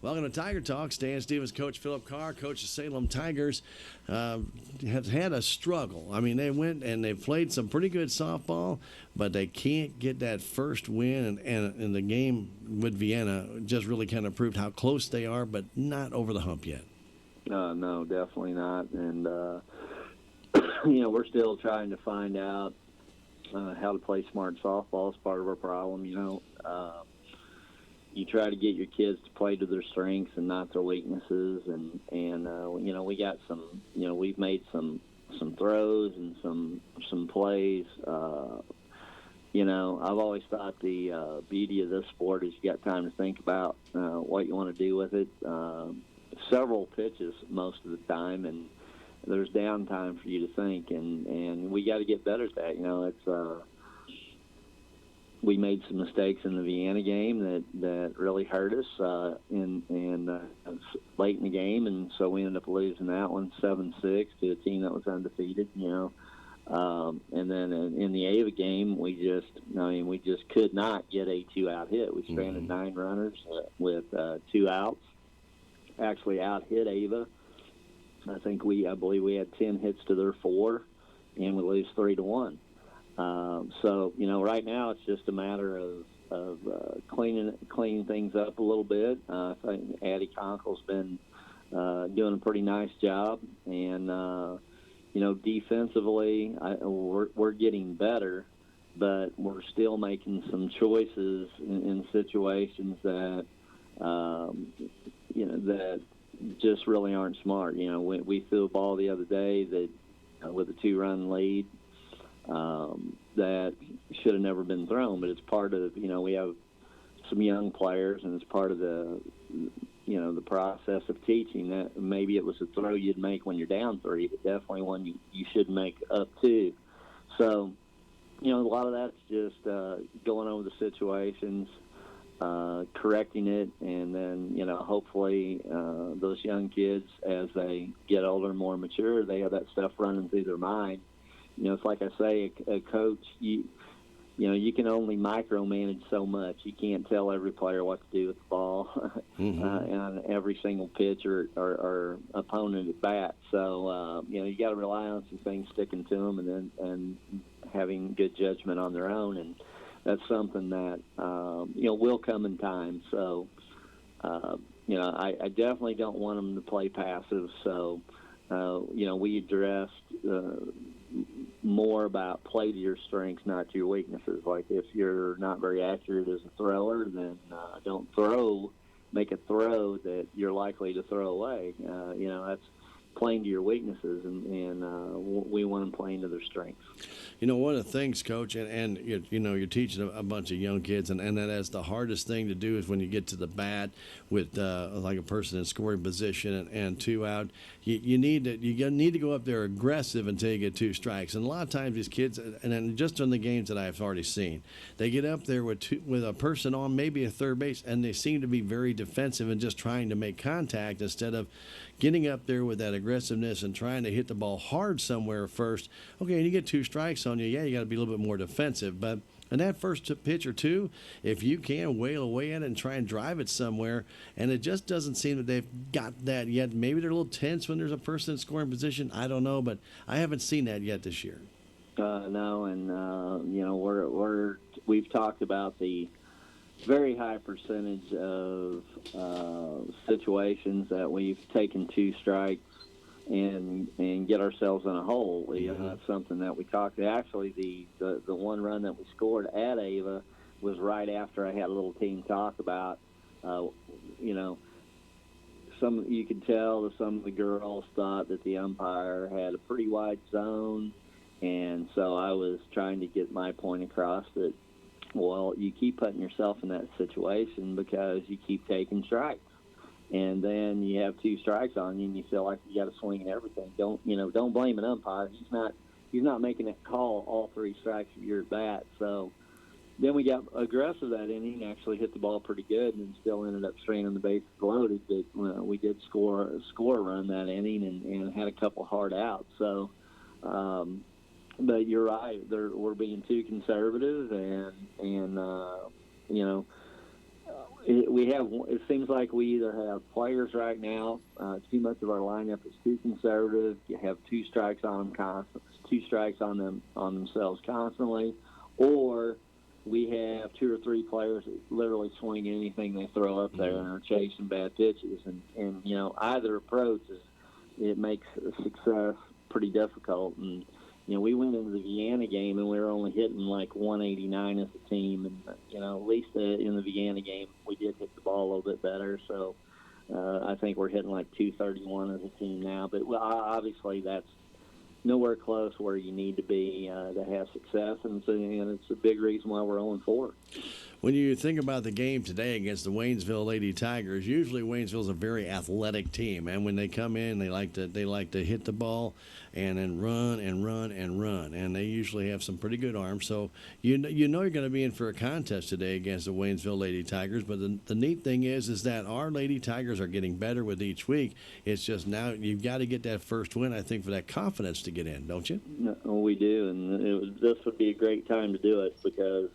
Welcome to Tiger Talk. Stan Stevens, Coach Philip Carr, Coach of Salem Tigers, have had a struggle. I mean, they went and they played some pretty good softball, but they can't get that first win. And the game with Vienna just really kind of proved how close they are, but not over the hump yet. No, definitely not. And, we're still trying to find out how to play smart softball is part of our problem. You try to get your kids to play to their strengths and not their weaknesses. And we got some, we've made some throws and some plays. I've always thought the beauty of this sport is you got time to think about what you want to do with it. Several pitches most of the time, and there's downtime for you to think, and we got to get better at that. We made some mistakes in the Vienna game that really hurt us late in the game, and so we ended up losing that one 7-6 to a team that was undefeated. And then in the Ava game, we just could not get a 2-out hit. We stranded 9 runners with 2 outs. Actually out hit Ava. I believe we had 10 hits to their 4, and we lose 3-1. So right now it's just a matter of cleaning things up a little bit. I think Addie Conkle's been doing a pretty nice job, and defensively we're getting better, but we're still making some choices in situations that that just really aren't smart. We threw a ball the other day that with a 2-run lead. That should have never been thrown, but it's part of, we have some young players, and it's part of the process of teaching that maybe it was a throw you'd make when you're down 3, but definitely one you should make up 2. So, a lot of that's just going over the situations, correcting it, and then, hopefully those young kids, as they get older and more mature, they have that stuff running through their mind. It's like I say, a coach, you can only micromanage so much. You can't tell every player what to do with the ball on every single pitch or opponent at bat. So, you got to rely on some things sticking to them and having good judgment on their own. And that's something that, will come in time. So, I definitely don't want them to play passive. So, we addressed more about play to your strengths, not to your weaknesses. Like if you're not very accurate as a thrower, then don't make a throw that you're likely to throw away. That's playing to your weaknesses, and we want them playing to their strengths. One of the things, Coach, and you're teaching a bunch of young kids, and that is the hardest thing to do is when you get to the bat with like a person in scoring position and 2 out, you need to go up there aggressive until you get 2 strikes. And a lot of times these kids, and then just on the games that I've already seen, they get up there with a person on maybe a third base, and they seem to be very defensive and just trying to make contact instead of getting up there with that aggressiveness and trying to hit the ball hard somewhere first. Okay, and you get 2 strikes on you, you got to be a little bit more defensive. But in that first pitch or 2, if you can wail away at it and try and drive it somewhere, and it just doesn't seem that they've got that yet. Maybe they're a little tense when there's a person in scoring position. I don't know, but I haven't seen that yet this year. No, and we've talked about the very high percentage of situations that we've taken 2 strikes and get ourselves in a hole. That's something that we talked. Actually, the 1 run that we scored at Ava was right after I had a little team talk about, you could tell that some of the girls thought that the umpire had a pretty wide zone, and so I was trying to get my point across that, well, you keep putting yourself in that situation because you keep taking strikes. And then you have 2 strikes on you, and you feel like you got to swing at everything. Don't blame an umpire. He's not making a call all 3 strikes of your bat. So then we got aggressive that inning, actually hit the ball pretty good, and still ended up straining the bases loaded. But we did score a run that inning and had a couple hard outs. So, but you're right. We're being too conservative, and we have. It seems like we either have players right now. Too much of our lineup is too conservative. You have two strikes on them on themselves constantly, or we have two or three players that literally swing anything they throw up there and are chasing bad pitches. And either approach it makes success pretty difficult. And we went into the Vienna game and we were only hitting like 189 as a team. And, at least in the Vienna game, we did hit the ball a little bit better. So I think we're hitting like 231 as a team now. But obviously that's nowhere close where you need to be to have success. And it's a big reason why we're 0-4. When you think about the game today against the Waynesville Lady Tigers, usually Waynesville's a very athletic team, and when they come in, they like to hit the ball and then run and run and run, and they usually have some pretty good arms. So you know you're going to be in for a contest today against the Waynesville Lady Tigers. But the neat thing is that our Lady Tigers are getting better with each week. It's just now you've got to get that first win, I think, for that confidence to get in, don't you? No, we do, and this would be a great time to do it because.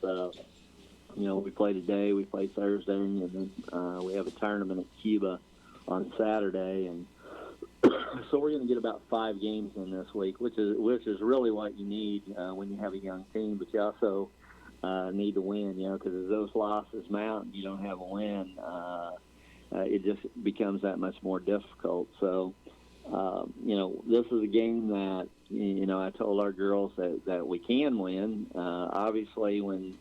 We play today, we play Thursday, and then we have a tournament at Cuba on Saturday, and so we're going to get about 5 games in this week, which is really what you need when you have a young team. But you also need to win, because as those losses mount, and you don't have a win, it just becomes that much more difficult. So, this is a game that I told our girls that we can win. Obviously, when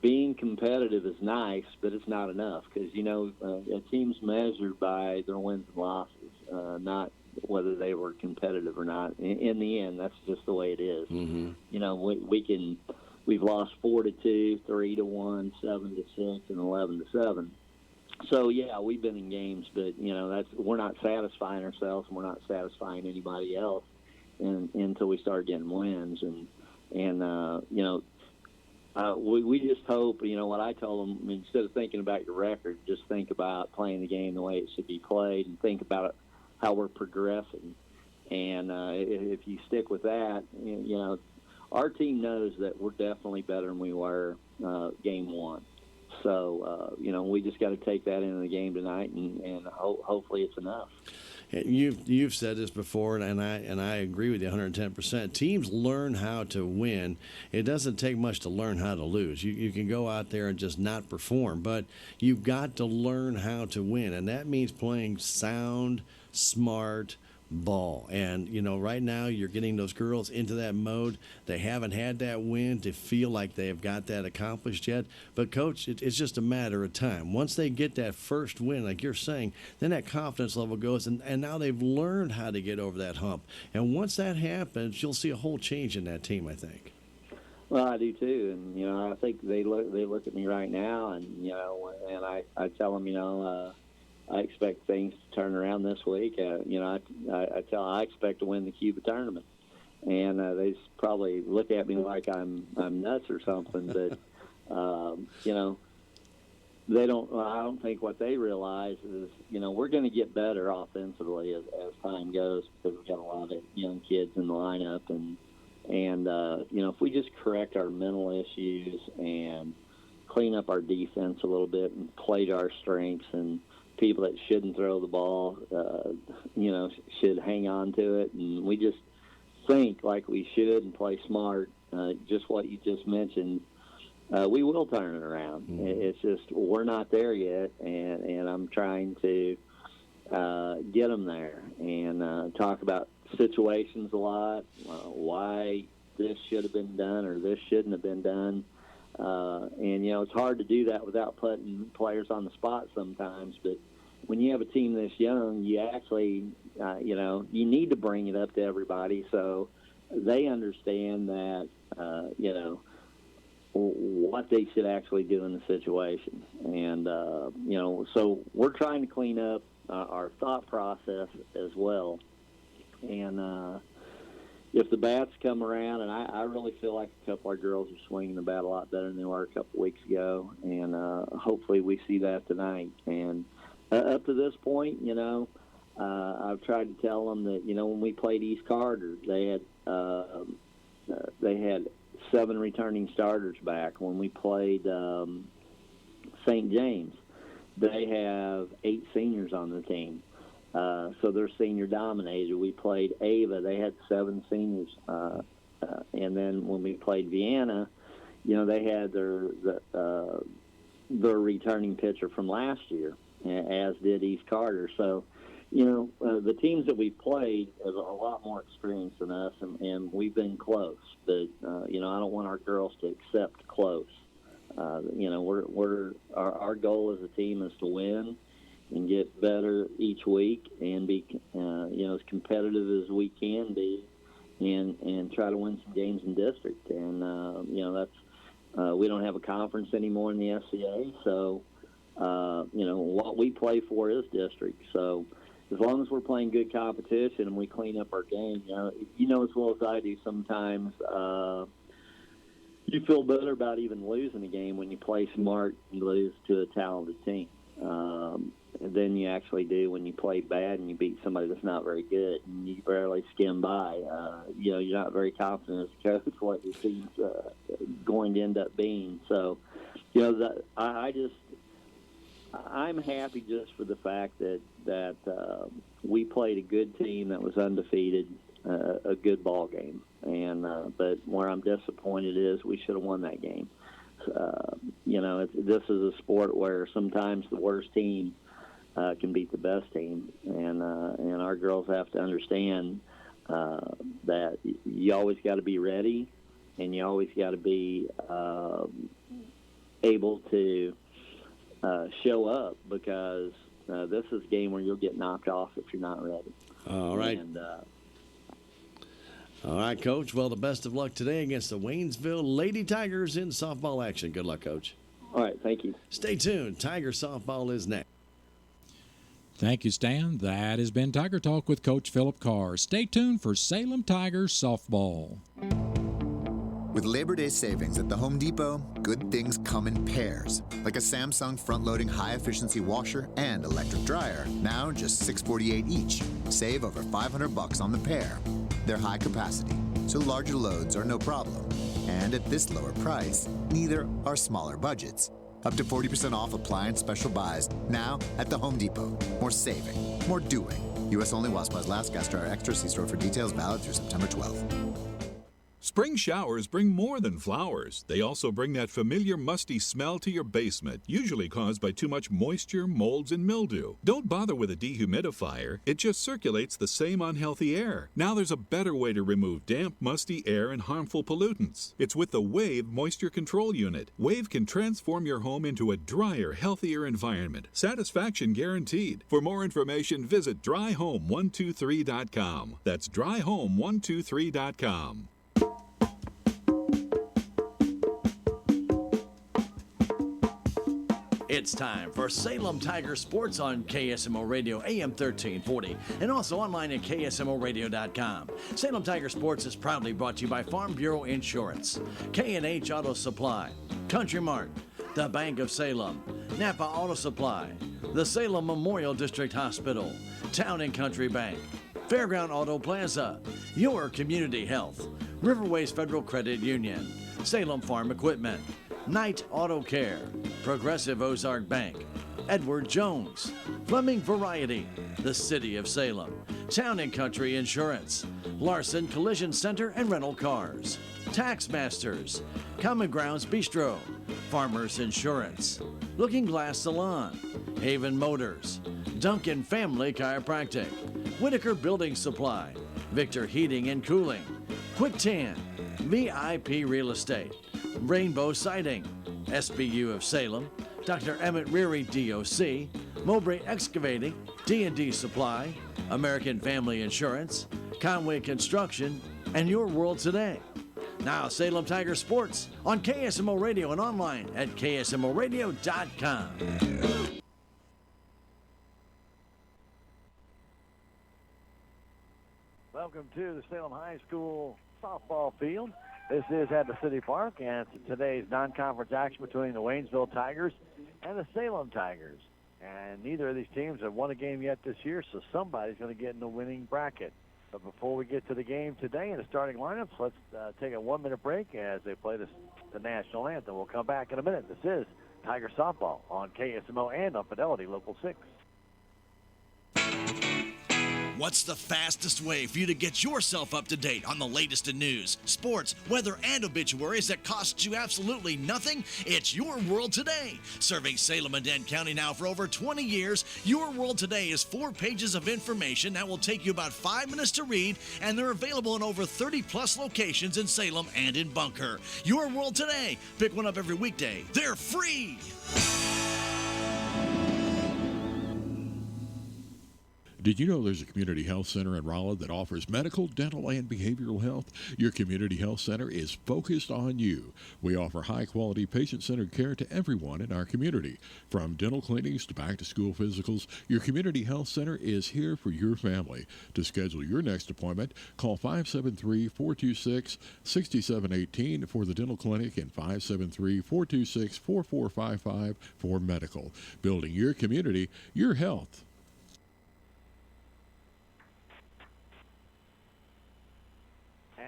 being competitive is nice, but it's not enough because, a team's measured by their wins and losses, not whether they were competitive or not. In the end, that's just the way it is. Mm-hmm. We've lost 4-2, 3-1, 7-6, and 11-7. So, yeah, we've been in games, but, we're not satisfying ourselves and we're not satisfying anybody else until we start getting wins. We just hope, what I told them, instead of thinking about your record, just think about playing the game the way it should be played and think about how we're progressing. And if you stick with that, our team knows that we're definitely better than we were game one. So, we just got to take that into the game tonight, and hopefully it's enough. You've said this before, and I agree with you 110%. Teams learn how to win. It doesn't take much to learn how to lose. You can go out there and just not perform, but you've got to learn how to win, and that means playing sound, smart ball. And right now you're getting those girls into that mode. They haven't had that win to feel like they have got that accomplished yet, but coach, it's just a matter of time. Once they get that first win, like you're saying, then that confidence level goes, and now they've learned how to get over that hump. And once that happens, you'll see a whole change in that team, I think. Well, I do too, and I think they look at me right now, and and I tell them, I expect things to turn around this week. I expect to win the Cuba tournament, and they probably look at me like I'm nuts or something. But they don't. I don't think what they realize is we're going to get better offensively as time goes because we've got a lot of young kids in the lineup, and if we just correct our mental issues and clean up our defense a little bit and play to our strengths and people that shouldn't throw the ball, should hang on to it. And we just think like we should and play smart, just what you just mentioned, we will turn it around. Mm-hmm. It's just we're not there yet, and I'm trying to get them there and talk about situations a lot, why this should have been done or this shouldn't have been done. And it's hard to do that without putting players on the spot sometimes, but when you have a team this young, you actually, you need to bring it up to everybody so they understand that, what they should actually do in the situation. And, so we're trying to clean up our thought process as well. And if the bats come around, and I really feel like a couple of our girls are swinging the bat a lot better than they were a couple of weeks ago, and hopefully we see that tonight. And up to this point, I've tried to tell them that, when we played East Carter, they had 7 returning starters back. When we played St. James. They have 8 seniors on the team. So they're senior dominated. We played Ava. They had 7 seniors. And then when we played Vienna, they had their returning pitcher from last year, as did East Carter. So, the teams that we've played have a lot more experience than us, and we've been close. But, I don't want our girls to accept close. Our goal as a team is to win and get better each week and be, as competitive as we can be and try to win some games in district. And, that's, we don't have a conference anymore in the SCA, so, what we play for is district. So as long as we're playing good competition and we clean up our game, as well as I do sometimes, you feel better about even losing a game when you play smart and lose to a talented team than you actually do when you play bad and you beat somebody that's not very good and you barely skim by. You're not very confident as a coach what your team's going to end up being. So, I'm happy just for the fact that we played a good team that was undefeated, a good ball game. And but where I'm disappointed is we should have won that game. This is a sport where sometimes the worst team can beat the best team, and our girls have to understand that you always got to be ready, and you always got to be able to show up, because this is a game where you'll get knocked off if you're not ready. All right. All right, Coach. Well, the best of luck today against the Waynesville Lady Tigers in softball action. Good luck, Coach. All right, thank you. Stay tuned. Tiger softball is next. Thank you, Stan. That has been Tiger Talk with Coach Philip Carr. Stay tuned for Salem Tigers softball. With Labor Day savings at the Home Depot, good things come in pairs, like a Samsung front-loading high-efficiency washer and electric dryer, now just $648 each. Save over $500 on the pair. They're high capacity, so larger loads are no problem. And at this lower price, neither are smaller budgets. Up to 40% off appliance special buys now at the Home Depot. More saving, more doing. U.S. only while supplies last. Gas dryer extra. See store for details. Valid through September 12th. Spring showers bring more than flowers. They also bring that familiar musty smell to your basement, usually caused by too much moisture, molds, and mildew. Don't bother with a dehumidifier. It just circulates the same unhealthy air. Now there's a better way to remove damp, musty air and harmful pollutants. It's with the Wave Moisture Control Unit. Wave can transform your home into a drier, healthier environment. Satisfaction guaranteed. For more information, visit dryhome123.com. That's dryhome123.com. It's time for Salem Tiger Sports on KSMO Radio, AM 1340, and also online at KSMOradio.com. Salem Tiger Sports is proudly brought to you by Farm Bureau Insurance, K&H Auto Supply, Country Mart, the Bank of Salem, Napa Auto Supply, the Salem Memorial District Hospital, Town & Country Bank, Fairground Auto Plaza, Your Community Health, Riverways Federal Credit Union, Salem Farm Equipment, Knight Auto Care, Progressive Ozark Bank, Edward Jones, Fleming Variety, the City of Salem, Town & Country Insurance, Larson Collision Center and Rental Cars, Tax Masters, Common Grounds Bistro, Farmers Insurance, Looking Glass Salon, Haven Motors, Duncan Family Chiropractic, Whitaker Building Supply, Victor Heating and Cooling, Quick Tan, VIP Real Estate, Rainbow Siding, SBU of Salem, Dr. Emmett Reary DOC, Mowbray Excavating, D&D Supply, American Family Insurance, Conway Construction, and Your World Today. Now Salem Tiger Sports on KSMO Radio and online at KSMOradio.com. Welcome to the Salem High School softball field. This is at the City Park, and it's today's non-conference action between the Waynesville Tigers and the Salem Tigers. And neither of these teams have won a game yet this year, so somebody's going to get in the winning bracket. But before we get to the game today and the starting lineups, let's take a 1-minute break as they play the national anthem. We'll come back in a minute. This is Tiger softball on KSMO and on Fidelity Local 6. What's the fastest way for you to get yourself up to date on the latest in news, sports, weather, and obituaries that costs you absolutely nothing? It's Your World Today. Serving Salem and Dent County now for over 20 years, Your World Today is 4 pages of information that will take you about 5 minutes to read, and they're available in over 30-plus locations in Salem and in Bunker. Your World Today. Pick one up every weekday. They're free. Did you know there's a community health center in Rolla that offers medical, dental, and behavioral health? Your community health center is focused on you. We offer high-quality, patient-centered care to everyone in our community. From dental cleanings to back-to-school physicals, your community health center is here for your family. To schedule your next appointment, call 573-426-6718 for the dental clinic and 573-426-4455 for medical. Building your community, your health.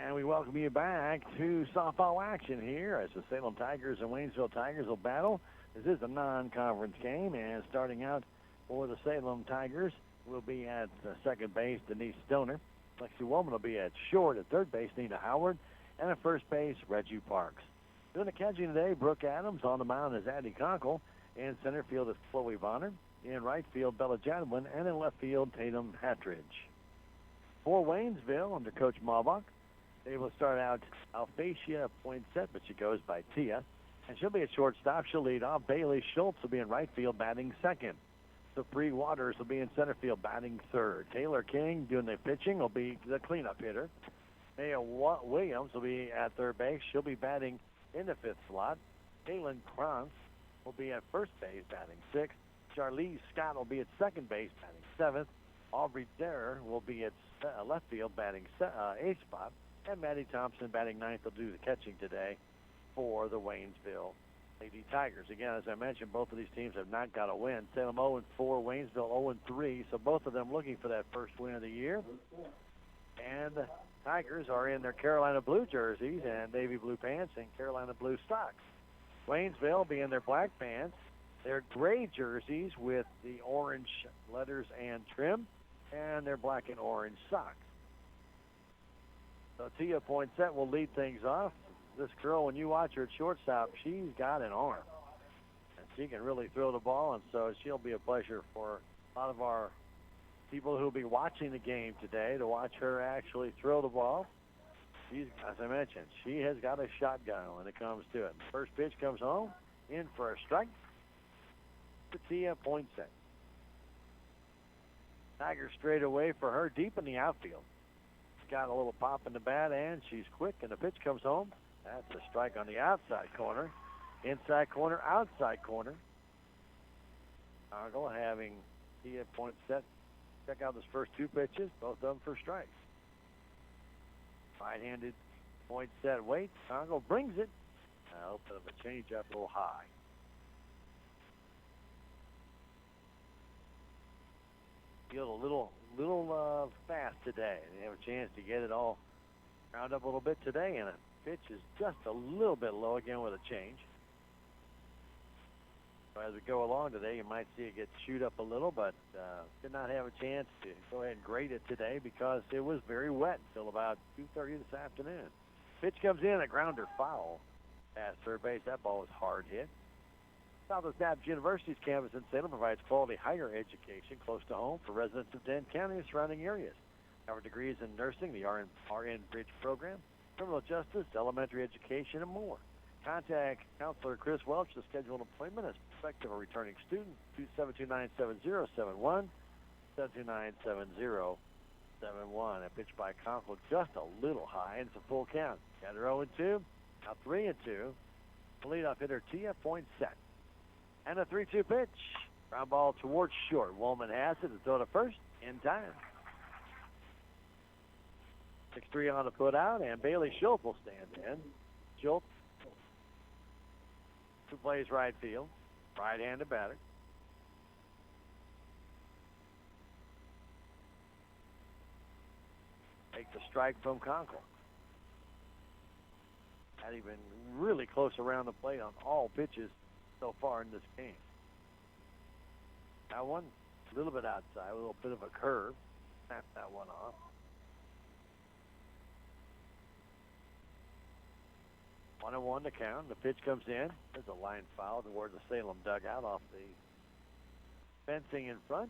And we welcome you back to softball action here as the Salem Tigers and Waynesville Tigers will battle. This is a non-conference game, and starting out for the Salem Tigers will be at second base, Denise Stoner. Lexi Woolman will be at short. At third base, Nina Howard. And at first base, Reggie Parks. Doing the catching today, Brooke Adams. On the mound is Addie Conkle. In center field is Chloe Bonner. In right field, Bella Jadwin. And in left field, Tatum Hatridge. For Waynesville, under Coach Maubach, they will start out Alphasia Poinsett, but she goes by Tia. And she'll be at shortstop. She'll lead off. Bailey Schultz will be in right field batting second. Supree Waters will be in center field batting third. Taylor King doing the pitching will be the cleanup hitter. Maya Williams will be at third base. She'll be batting in the fifth slot. Kaylin Krantz will be at first base batting sixth. Charlize Scott will be at second base batting seventh. Aubrey Derrer will be at left field batting eighth spot. And Maddie Thompson batting ninth will do the catching today for the Waynesville Lady Tigers. Again, as I mentioned, both of these teams have not got a win. Salem 0-4, Waynesville 0-3, so both of them looking for that first win of the year. And the Tigers are in their Carolina blue jerseys and navy blue pants and Carolina blue socks. Waynesville will be in their black pants, their gray jerseys with the orange letters and trim, and their black and orange socks. So Tia Poinsett will lead things off. This girl, when you watch her at shortstop, she's got an arm. And she can really throw the ball, and so she'll be a pleasure for a lot of our people who will be watching the game today to watch her actually throw the ball. She's, as I mentioned, she has got a shotgun when it comes to it. First pitch comes home, in for a strike to Tia Poinsett. Tiger straight away for her deep in the outfield. Got a little pop in the bat, and she's quick, and the pitch comes home. That's a strike on the outside corner. Inside corner, outside corner. Argyle having Tia Poinsett check out his first two pitches, both of them for strikes. Right-handed Poinsett waits. Argyle brings it. A little bit of a change up, a little high. Field a little fast today. They have a chance to get it all round up a little bit today, and a pitch is just a little bit low again with a change. So as we go along today, you might see it get shoot up a little, but did not have a chance to go ahead and grade it today because it was very wet until about 2:30 this afternoon. Pitch comes in, a grounder foul at third base. That ball was hard hit. Southwest Baptist University's campus in Salem provides quality higher education close to home for residents of Dent County and surrounding areas. Cover degrees in nursing, the RN Bridge program, criminal justice, elementary education, and more. Contact Counselor Chris Welch to schedule an appointment as prospective or returning student, 272-97071, 729-7071. A pitch by Conkle just a little high, and it's a full count. Got her 0-2, now 3-2. The leadoff hitter, Tia Poinsett. And a 3-2 pitch. Ground ball towards short. Woolman has it to throw to first in time. 6-3 on the foot out, and Bailey Schultz will stand in. Schultz, who plays right field, right-handed batter. Take the strike from Conkle. Had he been really close around the plate on all pitches so far in this game. That one, a little bit outside, a little bit of a curve. Snap that one off. 1-1 to count. The pitch comes in. There's a line foul towards the Salem dugout off the fencing in front.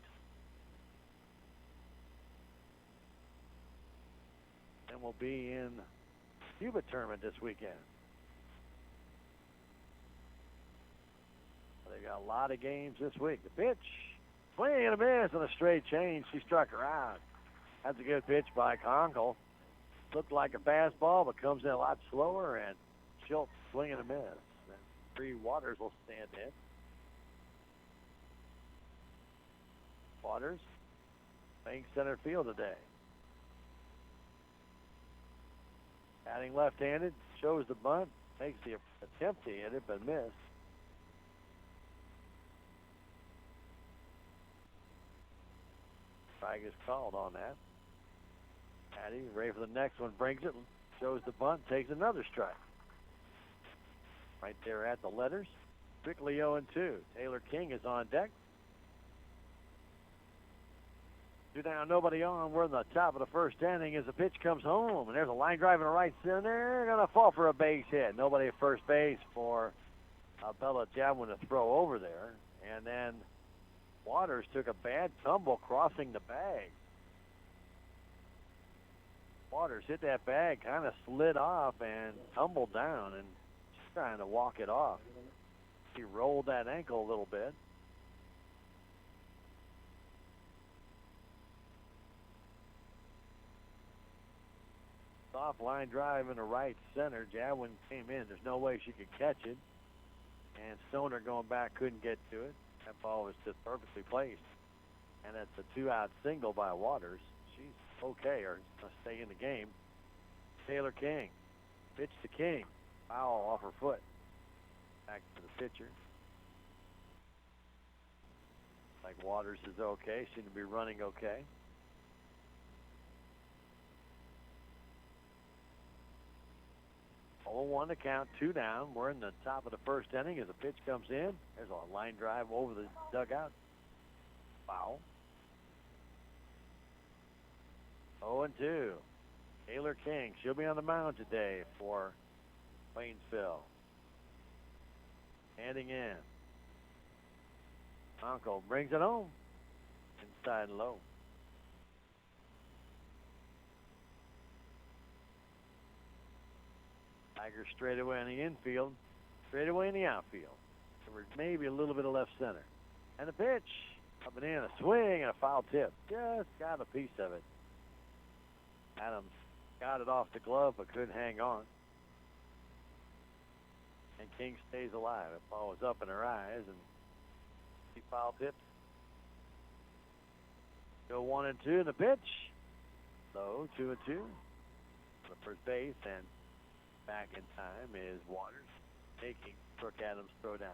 And we'll be in Cuba tournament this weekend. They got a lot of games this week. The pitch, swing and a miss on a straight change. She struck her out. That's a good pitch by Conkle. Looked like a fastball, but comes in a lot slower, and Schultz swing and a miss. And 3 Waters will stand in. Waters playing center field today. Batting left-handed, shows the bunt, makes the attempt to hit it, but missed. Strike is called on that. Patty, ready for the next one, brings it, shows the bunt, takes another strike. Right there at the letters. Quickly 0-2. Taylor King is on deck. 2 down, nobody on. We're in the top of the first inning as the pitch comes home. And there's a line drive in the right center. Going to fall for a base hit. Nobody at first base for Bella Jadwin to throw over there. And then Waters took a bad tumble crossing the bag. Waters hit that bag, kind of slid off and tumbled down, and she's trying to walk it off. She rolled that ankle a little bit. Soft line drive in the right center. Jadwin came in. There's no way she could catch it. And Stoner going back couldn't get to it. That ball was just perfectly placed. And it's a 2-out single by Waters. She's okay, or going to stay in the game. Taylor King. Pitch to King. Foul off her foot. Back to the pitcher. Like Waters is okay. Seems to be running okay. 0-1 to count, 2 down. We're in the top of the first inning as the pitch comes in. There's a line drive over the dugout. Foul. 0-2. Taylor King. She'll be on the mound today for Waynesville. Handing in. Uncle brings it home. Inside low. Tigers straight away in the infield, straight away in the outfield. So we're maybe a little bit of left center. And the pitch, up and in, a swing and a foul tip. Just got a piece of it. Adams got it off the glove but couldn't hang on. And King stays alive. The ball was up in her eyes, and she foul tips. Go 1-2 in the pitch. So 2-2 for the first base, and back in time is Waters taking Brooke Adams' throw down.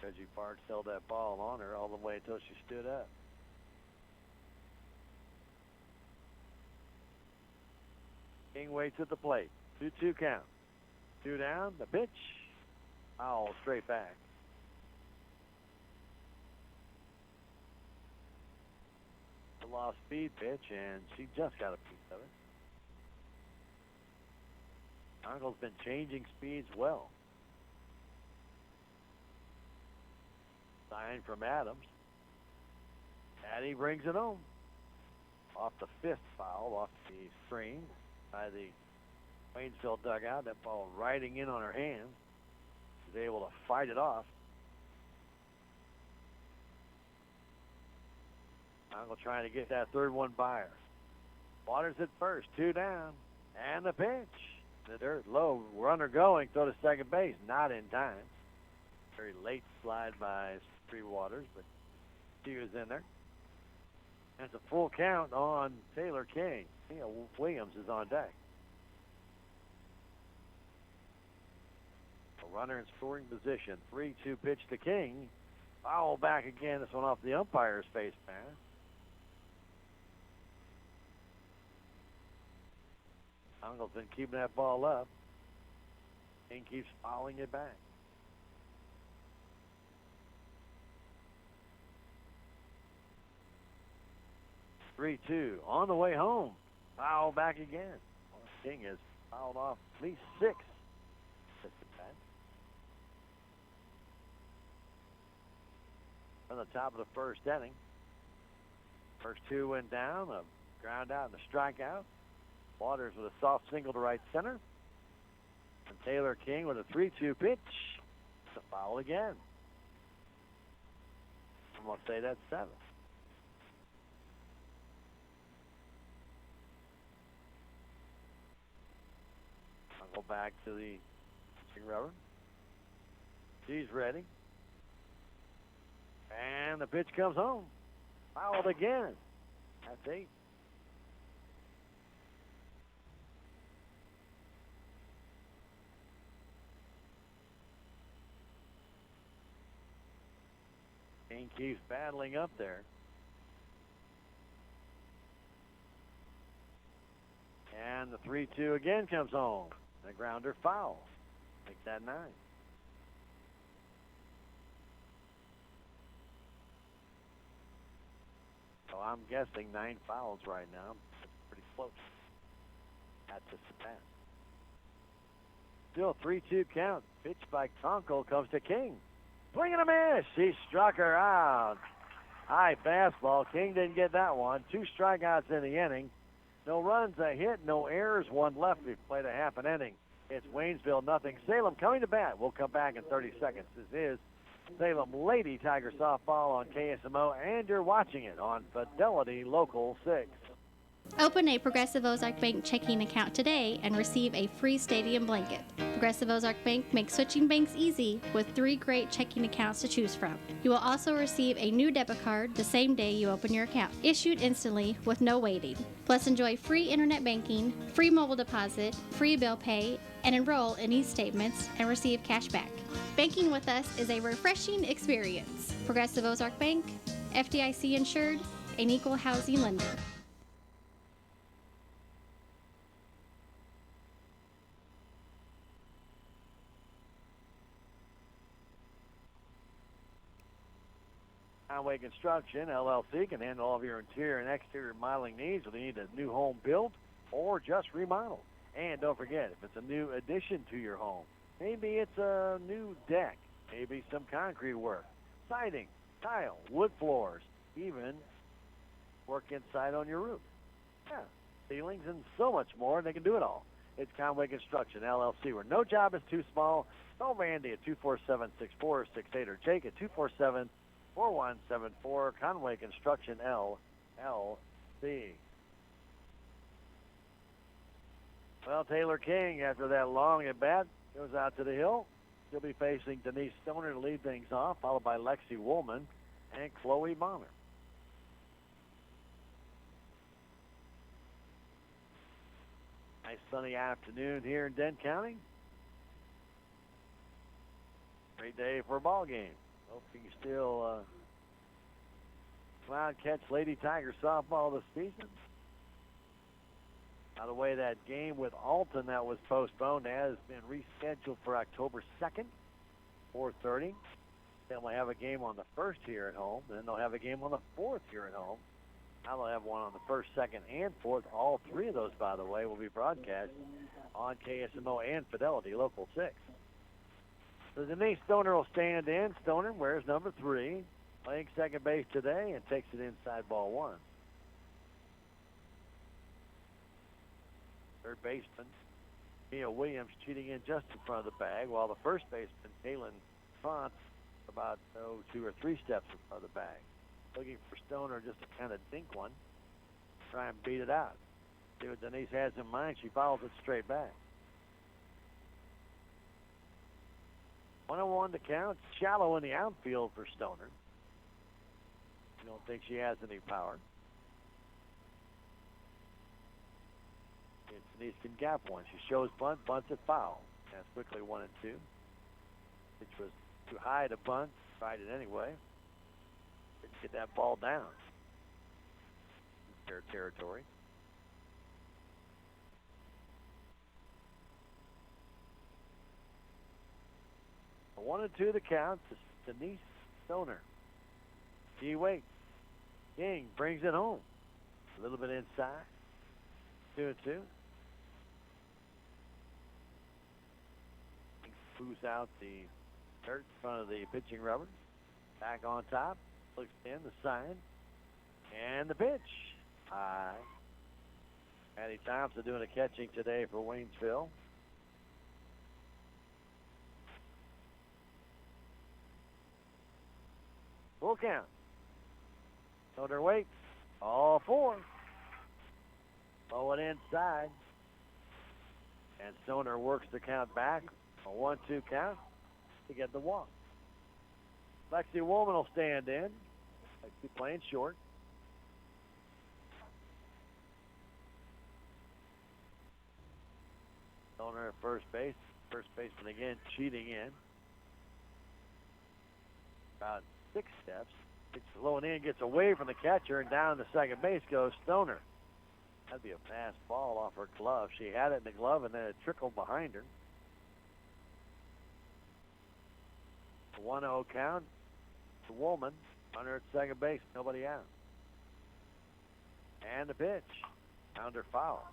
Reggie Parks held that ball on her all the way until she stood up. King waits at the plate. 2-2 count. 2 down, the pitch. Foul straight back. Lost speed pitch, and she just got a piece of it. Uncle's been changing speeds well. Sign from Adams. Addy brings it home. Off the 5th foul, off the screen by the Waynesville dugout. That ball riding in on her hands. She's able to fight it off. Uncle trying to get that 3rd one by her. Waters at first, 2 down. And the pitch. The dirt low, runner going, throw to second base. Not in time. Very late slide by 3 Waters, but she was in there. And it's a full count on Taylor King. Williams is on deck. A runner in scoring position. 3-2 pitch to King. Foul back again. This one off the umpire's face mask. Uncle's been keeping that ball up. King keeps fouling it back. Three-two on the way home. Foul back again. King has fouled off at least 6. On the top of the first inning. First 2 went down, a ground out and a strikeout. Waters with a soft single to right center. And Taylor King with a 3-2 pitch. It's a foul again. I'm going to say that's 7. I'll go back to the pitching rubber. She's ready. And the pitch comes home. Fouled again. That's 8. King keeps battling up there. And the 3-2 again comes home. The grounder foul. Make that 9. So I'm guessing 9 fouls right now. It's pretty close. That's a stat. Still 3-2 count. Pitch by Conkle comes to King. Swing and a miss. He struck her out. High fastball. King didn't get that one. 2 strikeouts in the inning. No runs, a hit, no errors, 1 left. We've played a half an inning. It's Waynesville, nothing. Salem coming to bat. We'll come back in 30 seconds. This is Salem Lady Tiger Softball on KSMO, and you're watching it on Fidelity Local 6. Open a Progressive Ozark Bank checking account today and receive a free stadium blanket. Progressive Ozark Bank makes switching banks easy with 3 great checking accounts to choose from. You will also receive a new debit card the same day you open your account, issued instantly with no waiting. Plus, enjoy free internet banking, free mobile deposit, free bill pay, and enroll in e-statements and receive cash back. Banking with us is a refreshing experience. Progressive Ozark Bank, FDIC insured, an equal housing lender. Conway Construction, LLC, can handle all of your interior and exterior remodeling needs, whether you need a new home built or just remodel. And don't forget, if it's a new addition to your home, maybe it's a new deck, maybe some concrete work, siding, tile, wood floors, even work inside on your roof. Yeah, ceilings and so much more, and they can do it all. It's Conway Construction, LLC, where no job is too small. Call Randy at 247-6468 or Jake at 247-4174, Conway Construction, LLC. Well, Taylor King, after that long at bat, goes out to the hill. She'll be facing Denise Stoner to lead things off, followed by Lexi Woolman and Chloe Bonner. Nice sunny afternoon here in Dent County. Great day for a ball game. Hope you can still come out and catch Lady Tiger softball this season. By the way, that game with Alton that was postponed has been rescheduled for October 2nd, 4:30. Then we'll have a game on the 1st here at home. Then they'll have a game on the 4th here at home. Now they'll have one on the 1st, 2nd, and 4th. All 3 of those, by the way, will be broadcast on KSMO and Fidelity Local 6. So Denise Stoner will stand in. Stoner wears number 3, playing second base today, and takes it inside ball 1. Third baseman, Mia Williams, cheating in just in front of the bag, while the first baseman, Kaylin Font, about 2 or 3 steps in front of the bag. Looking for Stoner just to kind of dink one, try and beat it out. See what Denise has in mind. She follows it straight back. 1-1 to count. Shallow in the outfield for Stoner. I don't think she has any power. Denise can gap one. She shows bunt, bunts it foul. That's quickly 1-2. Which was too high to bunt. Tried it anyway. Didn't get that ball down. Fair territory. 1-2 the count to Denise Stoner. She waits. King brings it home. A little bit inside. 2-2. Moves out the dirt in front of the pitching rubber. Back on top. Looks in the sign. And the pitch. High. Patty Thompson doing a catching today for Waynesville. Full count. Stoner waits. All four. Low and inside. And Stoner works the count back. A 1-2 count to get the walk. Lexi Woolman will stand in. Lexi playing short. Stoner at first base. First baseman again cheating in. About 6 steps. It's low and in, gets away from the catcher, and down to second base goes Stoner. That'd be a fast ball off her glove. She had it in the glove, and then it trickled behind her. 1-0 count to Woolman. Runner at second base, nobody out. And the pitch. Pounder foul.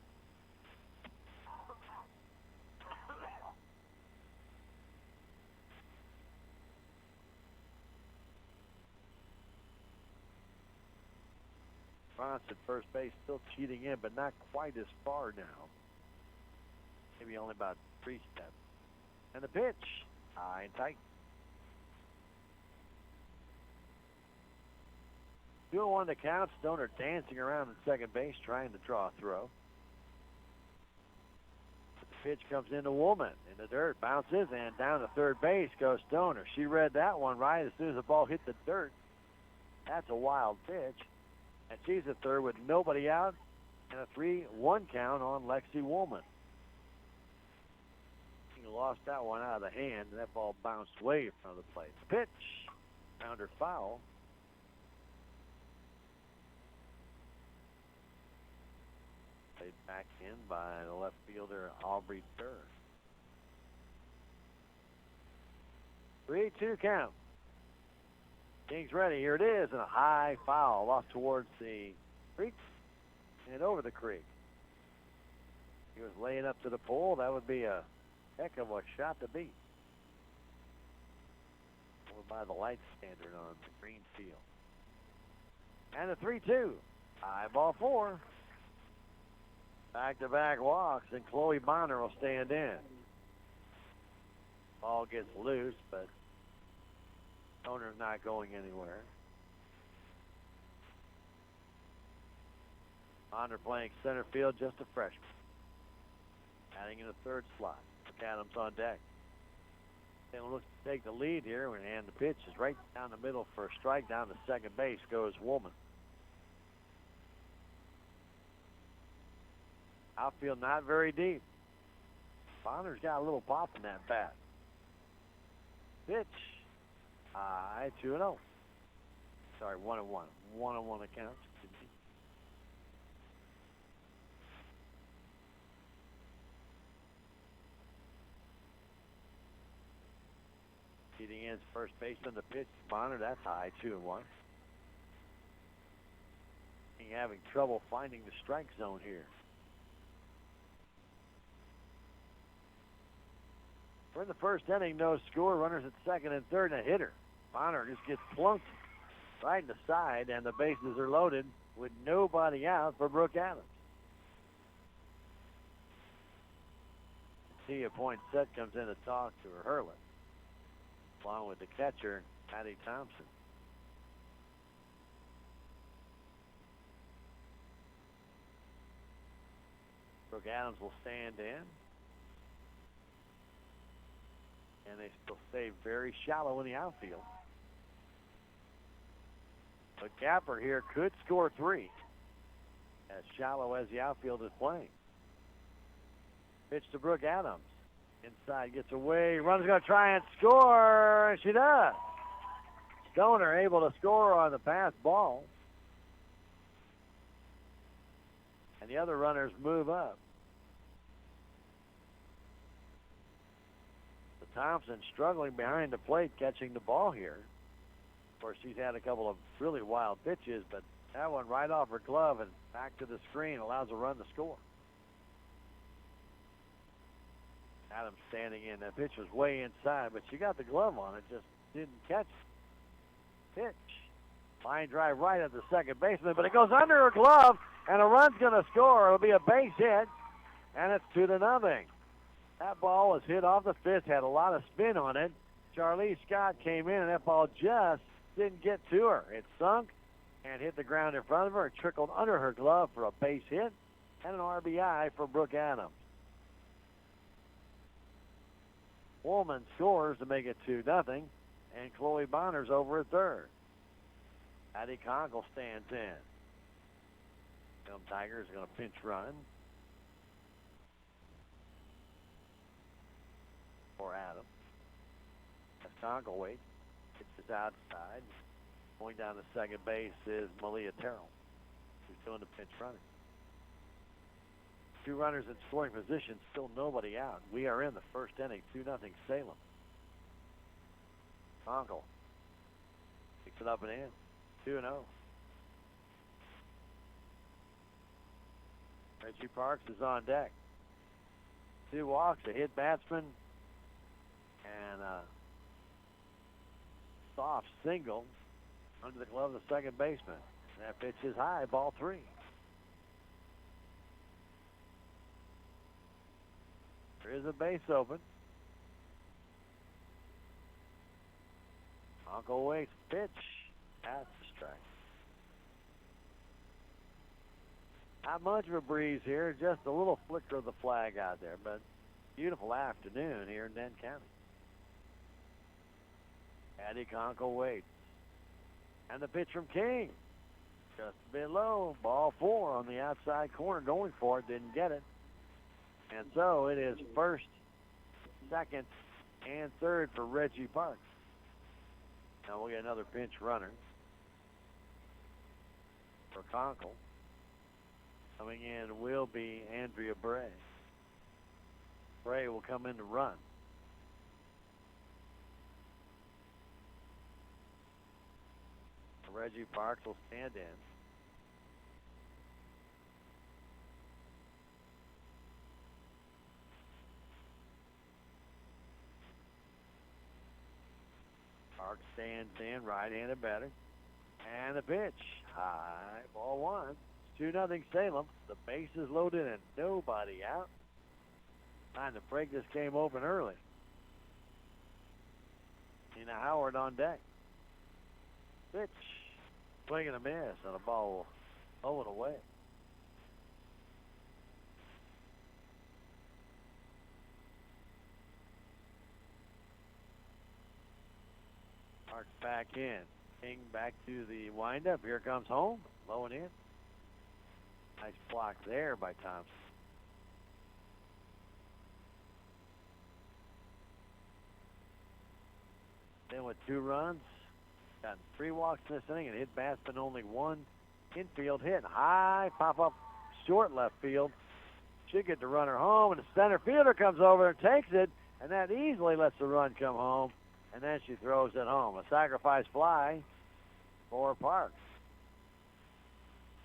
Franz at first base, still cheating in, but not quite as far now. Maybe only about 3 steps. And the pitch. High and tight. 2-1 to count. Stoner dancing around at second base, trying to draw a throw. The pitch comes into Woolman in the dirt, bounces, and down to third base goes Stoner. She read that one right as soon as the ball hit the dirt. That's a wild pitch. And she's at third with nobody out, and a 3-1 count on Lexi Woolman. He lost that one out of the hand, and that ball bounced way in front of the plate. Pitch. Pounder foul. Played back in by the left fielder, Aubrey Durr. 3-2 count. King's ready. Here it is, and a high foul off towards the creek and over the creek. He was laying up to the pole. That would be a heck of a shot to beat. Over by the light standard on the green field. And a 3-2. High ball 4. Back-to-back walks, and Chloe Bonner will stand in. Ball gets loose, but Stoner's not going anywhere. Bonner playing center field, just a freshman. Adding in a third slot. Adams on deck. They look to take the lead here, and the pitch is right down the middle for a strike. Down to second base goes Woolman. Outfield not very deep. Bonner's got a little pop in that bat. Pitch. High 2-0. Sorry, 1-1. 1-1 account. Leading in first baseman, the pitch. Bonner, that's high 2-1. Having trouble finding the strike zone here. We're in the first inning, no score. Runners at second and third, and a hitter. Bonner just gets plunked right in the side, and the bases are loaded with nobody out for Brooke Adams. Tia Poinsett comes in to talk to her Hurley, along with the catcher, Patty Thompson. Brooke Adams will stand in. And they still stay very shallow in the outfield. But Gapper here could score 3. As shallow as the outfield is playing. Pitch to Brooke Adams. Inside, gets away. Runner's going to try and score. And she does. Stoner able to score on the pass ball. And the other runners move up. Thompson struggling behind the plate catching the ball here. Of course, she's had a couple of really wild pitches, but that one right off her glove and back to the screen allows a run to score. Adams standing in. That pitch was way inside, but she got the glove on it, just didn't catch it. Pitch. Line drive right at the second baseman, but it goes under her glove, and a run's going to score. It'll be a base hit, and it's 2-0. That ball was hit off the fist, had a lot of spin on it. Charlize Scott came in, and that ball just didn't get to her. It sunk and hit the ground in front of her. It trickled under her glove for a base hit and an RBI for Brooke Adams. Woolman scores to make it 2-0, and Chloe Bonner's over at third. Addie Conkle stands in. Salem Tigers are going to pinch run for Adams. As Conkle waits, pitches outside. Going down to second base is Malia Terrell, who's doing the pinch running. 2 runners in scoring position, still nobody out. We are in the first inning, 2-0 Salem. Conkle picks it up and in, 2-0. Reggie Parks is on deck. 2 walks, a hit batsman, and a soft single under the glove of the second baseman. That pitch is high, ball 3. There is a base open. Uncle waits, pitch. That's a strike. Not much of a breeze here, just a little flicker of the flag out there, but beautiful afternoon here in Denton County. Addie Conkle waits. And the pitch from King. Just a bit low. Ball 4 on the outside corner. Going for it. Didn't get it. And so it is first, second, and third for Reggie Parks. Now we'll get another pinch runner for Conkle. Coming in will be Andrea Bray. Bray will come in to run. Reggie Parks will stand in. Parks stands in, right-handed batter. And the pitch. High, ball 1. 2-0 Salem. The base is loaded and nobody out. Time to break this game open early. Tina Howard on deck. Pitch. Swing and a miss, and the ball will blow it away. Parks back in. King back to the windup. Here comes home. Low and in. Nice block there by Thompson. Then with 2 runs, got 3 walks this inning and hit batsman only 1 infield hit. High pop up short left field. Should get the runner home, and the center fielder comes over and takes it, and that easily lets the run come home, and then she throws it home. A sacrifice fly for Parks.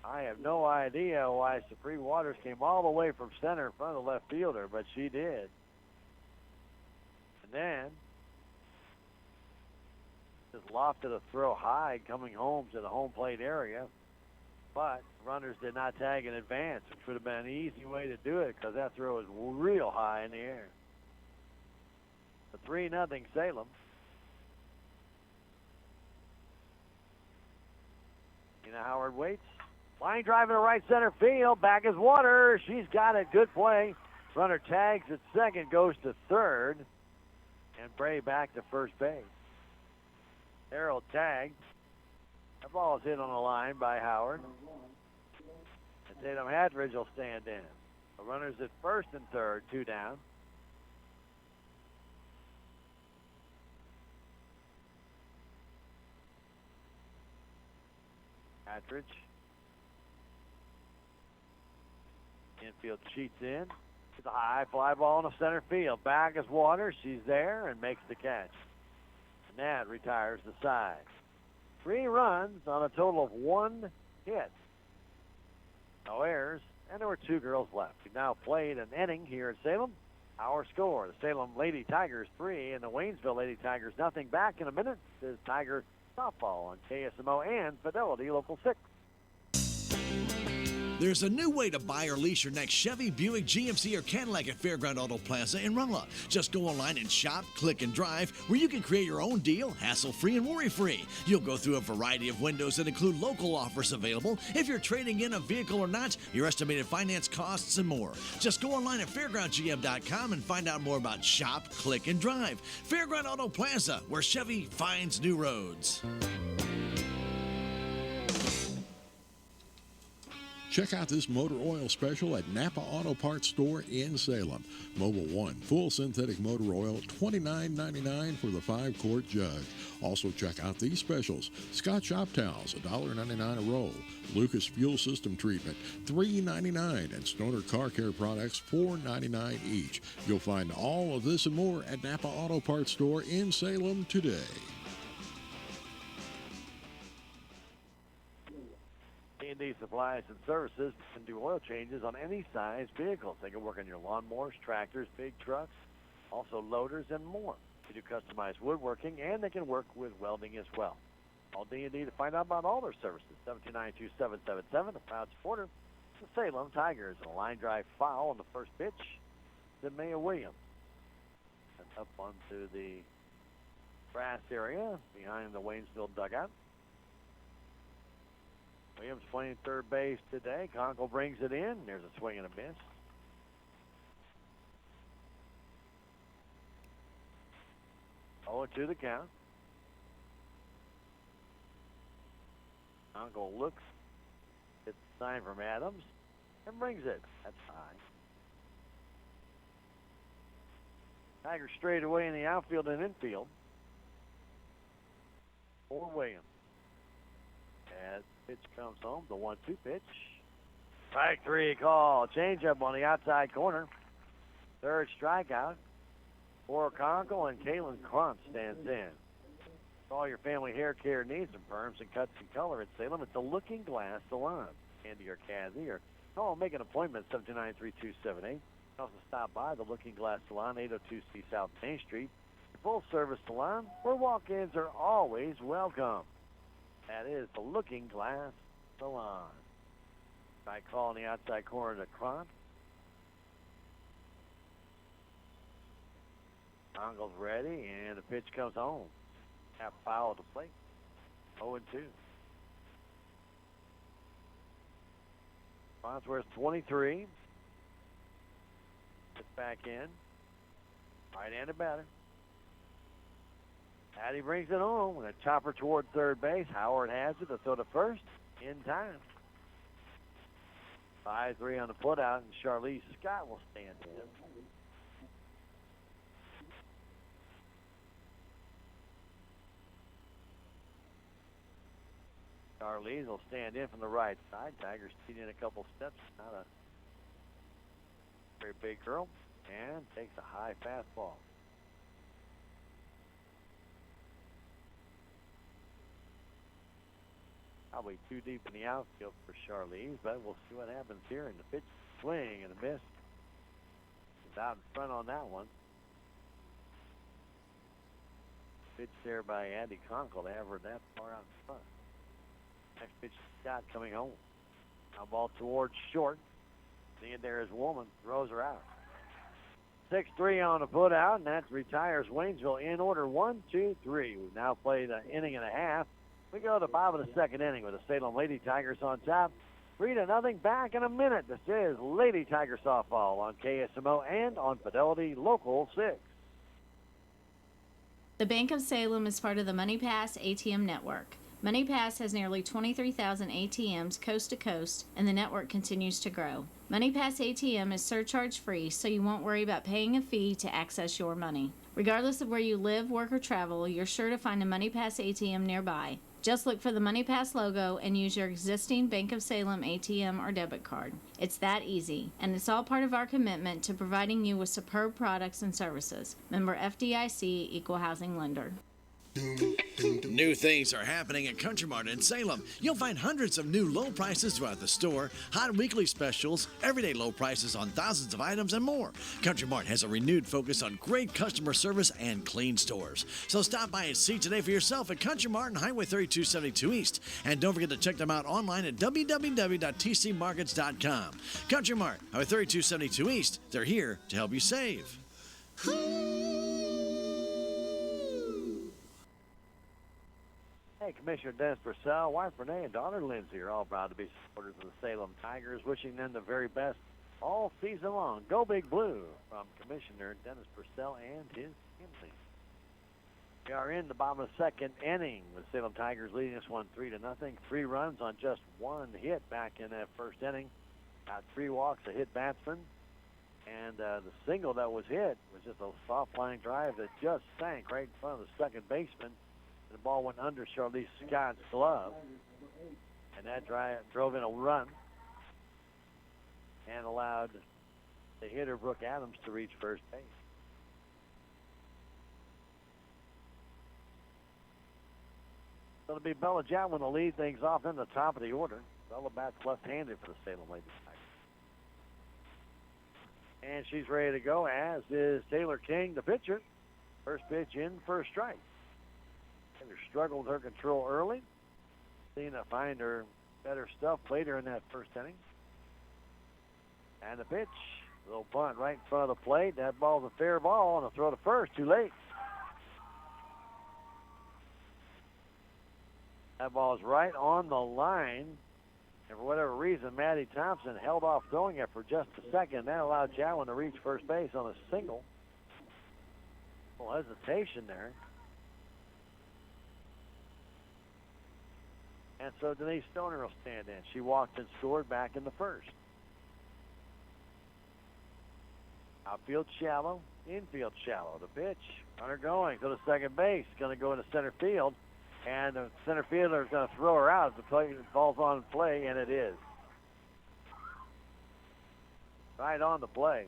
I have no idea why Supreme Waters came all the way from center in front of the left fielder, but she did. And then just lofted a throw high coming home to the home plate area, but runners did not tag in advance, which would have been an easy way to do it because that throw was real high in the air. The 3-0 Salem. Tina Howard waits. Line drive in the right center field. Back is Waters. She's got it. Good play. Runner tags at second, goes to third, and Bray back to first base. Arrow tagged. That ball is hit on the line by Howard. And Tatum Hadridge will stand in. The runners at first and third, 2 down. Hadridge. Infield cheats in. It's a high fly ball in the center field. Back is Waters. She's there and makes the catch. And that retires the side. 3 runs on a total of 1 hit. No errors, and there were 2 girls left. We've now played an inning here at Salem. Our score, the Salem Lady Tigers 3 and the Waynesville Lady Tigers nothing. Back in a minute. This is Tiger Softball on KSMO and Fidelity Local 6. There's a new way to buy or lease your next Chevy, Buick, GMC, or Cadillac at Fairground Auto Plaza in Rolla. Just go online and shop, click, and drive, where you can create your own deal, hassle-free and worry-free. You'll go through a variety of windows that include local offers available, if you're trading in a vehicle or not, your estimated finance costs, and more. Just go online at fairgroundgm.com and find out more about shop, click, and drive. Fairground Auto Plaza, where Chevy finds new roads. Check out this motor oil special at Napa Auto Parts Store in Salem. Mobile One full synthetic motor oil, $29.99 for the 5-quart jug. Also check out these specials: Scott Shop Towels, $1.99 a roll; Lucas Fuel System Treatment, $3.99; and Stoner Car Care Products, $4.99 each. You'll find all of this and more at Napa Auto Parts Store in Salem today. D&D Supplies and Services can do oil changes on any size vehicles. They can work on your lawnmowers, tractors, big trucks, also loaders, and more. They do customized woodworking, and they can work with welding as well. Call D&D to find out about all their services. 729-2777, a proud supporter, the Salem Tigers. And a line drive foul on the first pitch to Maya Williams. And up onto the grass area behind the Waynesville dugout. Williams playing third base today. Conkle brings it in. There's a swing and a miss. Oh, to the count. Conkle looks, gets the sign from Adams, and brings it. That's high. Tigers straight away in the outfield and infield for Williams. As pitch comes home, the 1-2 pitch. Strike 3 call. Changeup on the outside corner. Third strikeout for Conkle, and Kaylin Crump stands in. For all your family hair care needs and perms and cuts and color at Salem, it's the Looking Glass Salon. Andy or Kathy, or call and make an appointment, 729-3278. Also stop by the Looking Glass Salon, 802C South Main Street. Full-service salon where walk-ins are always welcome. That is the Looking Glass Salon. Try calling the outside corner to Cron. Conkle's ready, and the pitch comes home. Half foul at the plate. 0-2. Farnsworth 23. Gets back in. Right-handed batter. Patty brings it home with a chopper toward third base. Howard has it to throw to first in time. 5-3 on the putout, and Charlize Scott will stand in. Charlize will stand in from the right side. Tigers teed in a couple steps. Not a very big girl. And takes a high fastball. Probably too deep in the outfield for Charlize, but we'll see what happens here in the pitch. Swing and a miss. It's out in front on that one. Pitch there by Andy Conkle to have her that far out in front. Next pitch, Scott coming home. Now ball towards short. Seeing there is Woman, throws her out. 6-3 on the put out, and that retires Waynesville in order. 1, 2, 3. We've now played an inning and a half. We go to the bottom of the second inning with the Salem Lady Tigers on top. 3-0 back in a minute. This is Lady Tiger Softball on KSMO and on Fidelity Local 6. The Bank of Salem is part of the MoneyPass ATM network. MoneyPass has nearly 23,000 ATMs coast to coast, and the network continues to grow. MoneyPass ATM is surcharge-free, so you won't worry about paying a fee to access your money. Regardless of where you live, work, or travel, you're sure to find a MoneyPass ATM nearby. Just look for the MoneyPass logo and use your existing Bank of Salem ATM or debit card. It's that easy, and it's all part of our commitment to providing you with superb products and services. Member FDIC, Equal Housing Lender. New things are happening at Country Mart in Salem. You'll find hundreds of new low prices throughout the store, hot weekly specials, everyday low prices on thousands of items, and more. Country Mart has a renewed focus on great customer service and clean stores. So stop by and see today for yourself at Country Mart on Highway 3272 East. And don't forget to check them out online at www.tcmarkets.com. Country Mart, Highway 3272 East. They're here to help you save. Hey, Commissioner Dennis Purcell, wife Renee, and daughter Lindsay are all proud to be supporters of the Salem Tigers, wishing them the very best all season long. Go Big Blue from Commissioner Dennis Purcell and his family. We are in the bottom of the second inning with Salem Tigers leading this one 3-0. 3 runs on just 1 hit back in that first inning. Got 3 walks, a hit batsman. And the single that was hit was just a soft flying drive that just sank right in front of the second baseman. The ball went under Charlize Scott's glove, and that drove in a run and allowed the hitter, Brooke Adams, to reach first base. So it'll be Bella Jatwin to lead things off in the top of the order. Bella bats left-handed for the Salem Lady Tigers. And she's ready to go, as is Taylor King, the pitcher. First pitch in for a strike. Taylor struggled with her control early. Seen her find her better stuff later in that first inning. And the pitch, a little bunt right in front of the plate. That ball's a fair ball, and a throw to first, too late. That ball is right on the line. And for whatever reason, Maddie Thompson held off throwing it for just a second. That allowed Jatwin to reach first base on a single. A little hesitation there. And so Denise Stoner will stand in. She walked and scored back in the first. Outfield shallow, infield shallow. The pitch, runner going to the second base, going to go into center field. And the center fielder is going to throw her out. The play ball's on play, and it is. Right on the play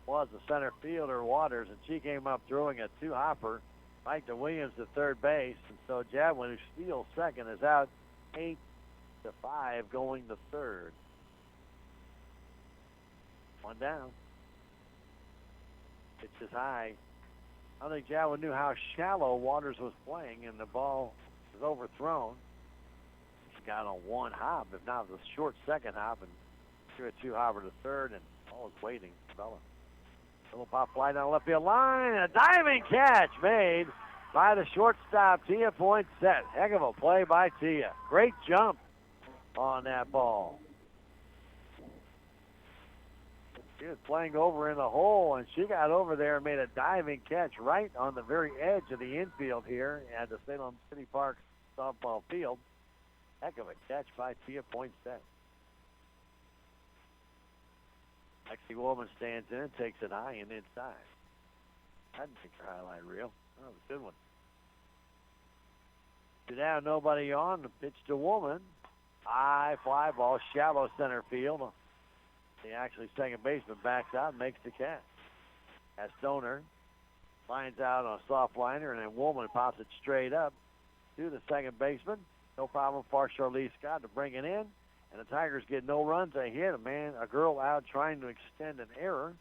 was the center fielder, Waters, and she came up throwing a 2-hopper right to Williams at third base. And so Jadwin, who steals second, is out 8-5 going to third. One down. Pitch is high. I think Jadwin knew how shallow Waters was playing, and the ball was overthrown. She got on 1 hop, if not the short second hop, and threw a 2-hopper to third, and ball was waiting for Bella. Little pop fly down left field line. A diving catch made by the shortstop, Tia Poinsett. Heck of a play by Tia. Great jump on that ball. She was playing over in the hole, and she got over there and made a diving catch right on the very edge of the infield here at the Salem City Park softball field. Heck of a catch by Tia Poinsett. Lexi Woolman stands in and takes it high and inside. I didn't think her highlight reel. That was a good one. 2 down, nobody on. The pitch to Woolman. High fly ball, shallow center field. The actually second baseman backs out and makes the catch. As Stoner lines out on a soft liner, and then Woolman pops it straight up to the second baseman. No problem for Charlize Scott to bring it in. And the Tigers get no runs. They hit a girl out trying to extend an error,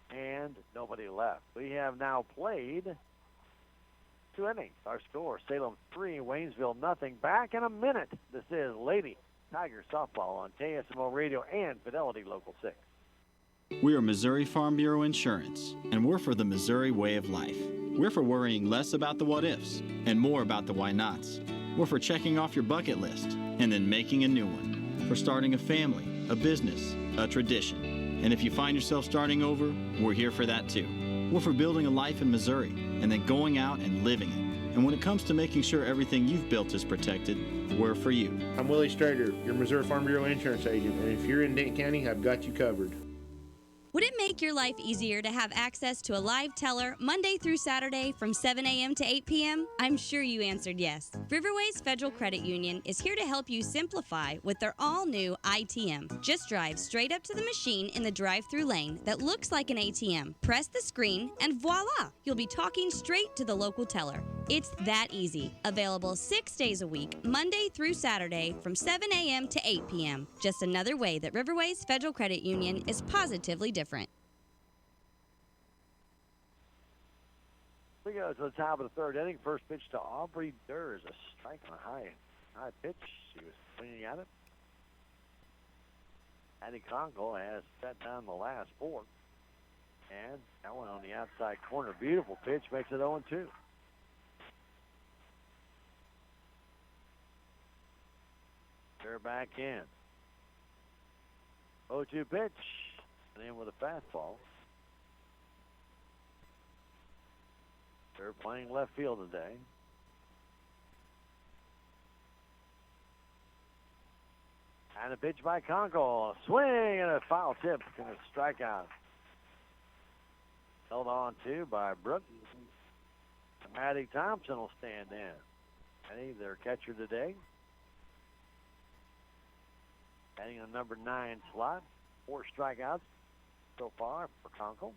and nobody left. We have now played 2 innings. Our score, Salem 3, Waynesville nothing. Back in a minute. This is Lady Tiger Softball on KSMO Radio and Fidelity Local 6. We are Missouri Farm Bureau Insurance, and we're for the Missouri way of life. We're for worrying less about the what-ifs and more about the why-nots. We're for checking off your bucket list and then making a new one. For starting a family, a business, a tradition. And if you find yourself starting over, we're here for that too. We're for building a life in Missouri and then going out and living it. And when it comes to making sure everything you've built is protected, we're for you. I'm Willie Strader, your Missouri Farm Bureau Insurance Agent, and if you're in Dent County, I've got you covered. Would it make your life easier to have access to a live teller Monday through Saturday from 7 a.m. to 8 p.m.? I'm sure you answered yes. Riverways Federal Credit Union is here to help you simplify with their all-new ITM. Just drive straight up to the machine in the drive-through lane that looks like an ATM. Press the screen and voila! You'll be talking straight to the local teller. It's that easy. Available 6 days a week, Monday through Saturday from 7 a.m. to 8 p.m. Just another way that Riverways Federal Credit Union is positively different. We go to the top of the third inning. First pitch to Aubrey Durr is a strike on a high pitch. She was swinging at it. Addie Congo has set down the last four. And that one on the outside corner. Beautiful pitch, makes it 0-2. They're back in. 0-2 pitch. And in with a fastball. They're playing left field today. And a pitch by Congo. A swing and a foul tip and a strikeout. Held on to by Brooke. Maddie Thompson will stand in. Maddie, their catcher today. Batting on number 9 slot. 4 strikeouts so far for Congo.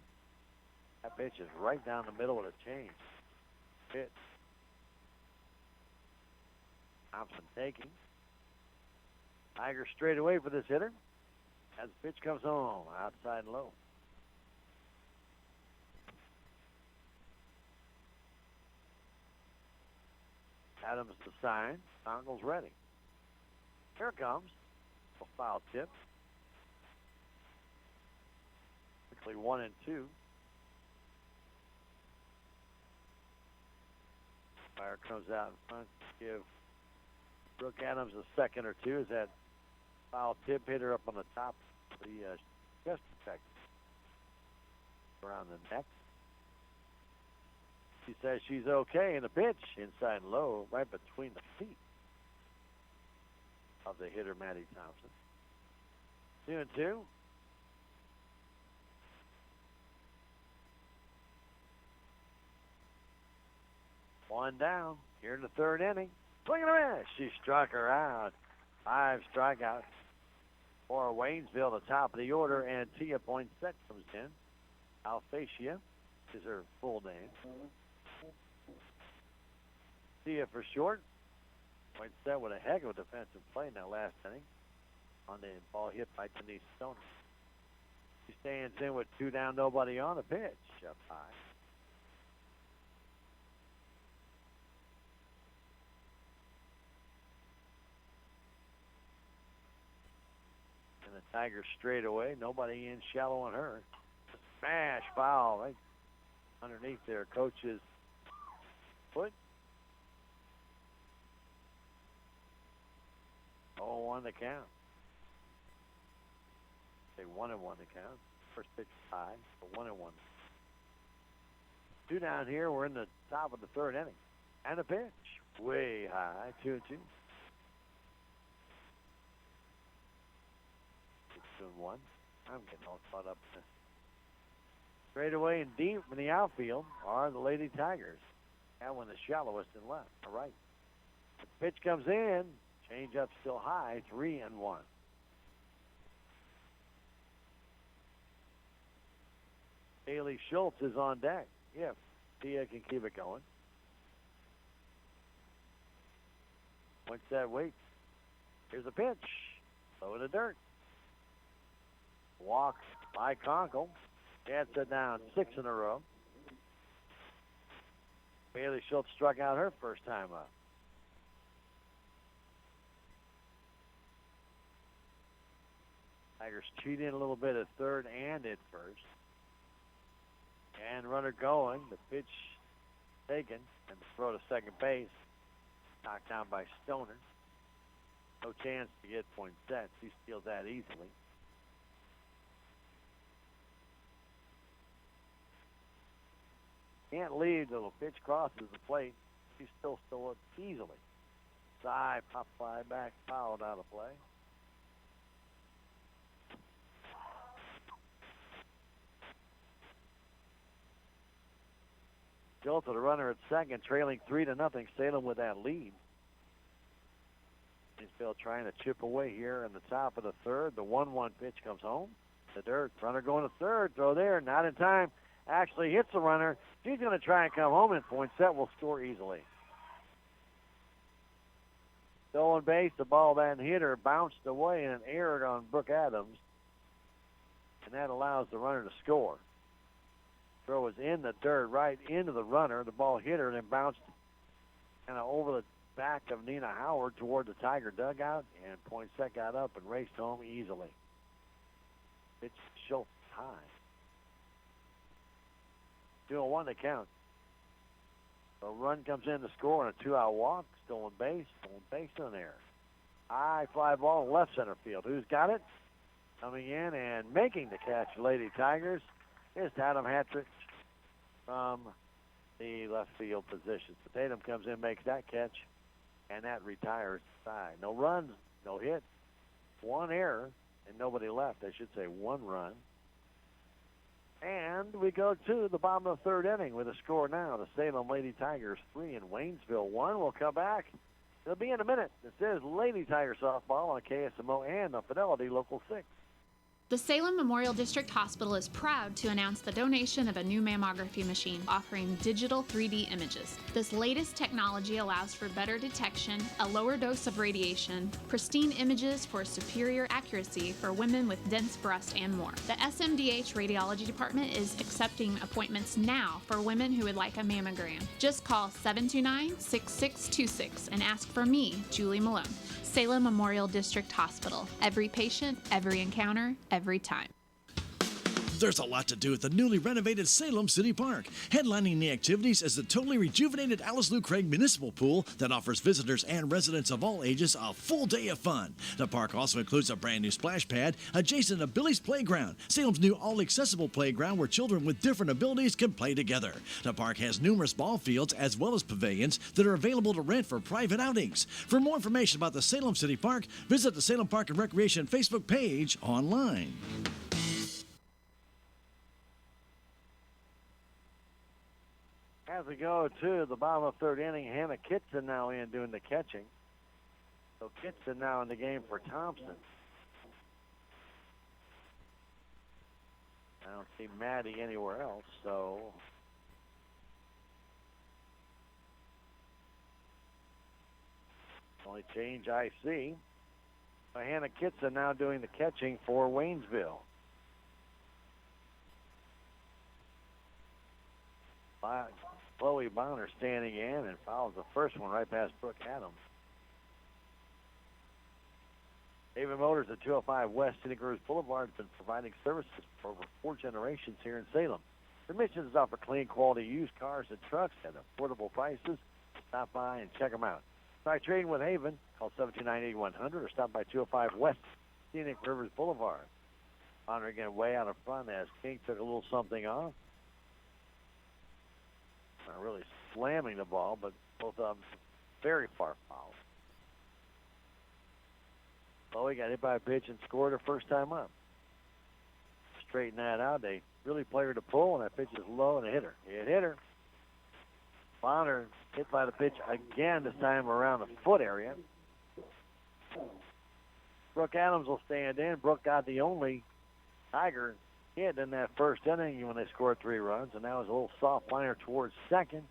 That pitch is right down the middle of the change. Pitch. Thompson taking. Tiger straight away for this hitter. As the pitch comes home, outside low. Adams the sign. Congo's ready. Here it comes. A foul tip. Quickly 1-2. Fire comes out in front to give Brooke Adams a second or two as that foul tip hit her up on the top of the chest protector around the neck. She says she's okay in the pitch, inside low, right between the feet of the hitter, Maddie Thompson. 2-2. One down here in the third inning. Swing and a miss. She struck her out. 5 strikeouts for Waynesville, the top of the order, and Tia Poinsett comes in. Alphacia is her full name. Tia for short. Poinsett with a heck of a defensive play in that last inning on the ball hit by Denise Stoner. She stands in with 2 down, nobody on the pitch. Up high. And the Tigers straight away. Nobody in shallow on her. Smash foul right underneath their coach's foot. 0-1 to count. Say 1-1 to count. First pitch high, so 1-1. 2 down here. We're in the top of the third inning. And a pitch. Way high. 2-2. 6-1. I'm getting all caught up. Straight away and deep in the outfield are the Lady Tigers. That one the shallowest and left. All right. The pitch comes in. Change up still high. 3-1. Haley Schultz is on deck. If Tia can keep it going. Once that waits. Here's the pitch. Low in the dirt. Walk by Conkle. Gets it down 6 in a row. Haley Schultz struck out her first time up. Tigers cheat in a little bit at third and at first. And runner going. The pitch taken. And the throw to second base. Knocked down by Stoner. No chance to get Poinsett. She steals that easily. Can't lead till the pitch crosses the plate. She still it easily. Side, pop fly back, fouled out of play. Still to the runner at second, trailing 3-0. Salem with that lead. Waynesville trying to chip away here in the top of the third. The 1-1 pitch comes home. The dirt. Runner going to third. Throw there. Not in time. Actually hits the runner. She's going to try and come home, and Poinsett will score easily. Stolen base. The ball then hit her, bounced away, and erred on Brooke Adams. And that allows the runner to score. Throw was in the dirt, right into the runner. The ball hit her and then bounced kind of over the back of Nina Howard toward the Tiger dugout, and Poinsett got up and raced home easily. It's Schultz high. 2-1 to count. A run comes in to score on a 2-out walk. Stolen base on there. High fly ball in left center field. Who's got it? Coming in and making the catch, Lady Tigers. It's Tatum Hattrick from the left field position. So Tatum comes in, makes that catch, and that retires the side. No runs, no hits, one error, and nobody left. I should say 1 run. And we go to the bottom of the third inning with a score now. The Salem Lady Tigers 3 and Waynesville 1. We'll come back. It'll be in a minute. This is Lady Tiger Softball on KSMO and the Fidelity Local 6. The Salem Memorial District Hospital is proud to announce the donation of a new mammography machine offering digital 3D images. This latest technology allows for better detection, a lower dose of radiation, pristine images for superior accuracy for women with dense breast, and more. The SMDH Radiology Department is accepting appointments now for women who would like a mammogram. Just call 729-6626 and ask for me, Julie Malone. Salem Memorial District Hospital. Every patient, every encounter, every time. There's a lot to do at the newly renovated Salem City Park. Headlining the activities is the totally rejuvenated Alice Lou Craig Municipal Pool that offers visitors and residents of all ages a full day of fun. The park also includes a brand new splash pad adjacent to Billy's Playground, Salem's new all-accessible playground where children with different abilities can play together. The park has numerous ball fields as well as pavilions that are available to rent for private outings. For more information about the Salem City Park, visit the Salem Park and Recreation Facebook page online. As we go to the bottom of the third inning, Hannah Kitson now in doing the catching. So Kitson now in the game for Thompson. I don't see Maddie anywhere else, so only change I see. Hannah Kitson now doing the catching for Waynesville. Chloe Bonner standing in and fouls the first one right past Brooke Adams. David Motors at 205 West Scenic Grove Boulevard has been providing services for over 4 generations here in Salem. Their mission is to offer clean, quality used cars and trucks at affordable prices. Stop by and check them out. Try trading with Haven. Call 729-8100 or stop by 205 West Scenic Rivers Boulevard. Bonner again way out in front as King took a little something off. Not really slamming the ball, but both of them very far foul. Chloe got hit by a pitch and scored her first time up. Straighten that out. They really play her to pull, and that pitch is low, and it hit her. It hit her. Bonner hit by the pitch again, this time around the foot area. Brooke Adams will stand in. Brooke got the only Tiger hit in that first inning when they scored 3 runs, and that was a little soft liner towards second.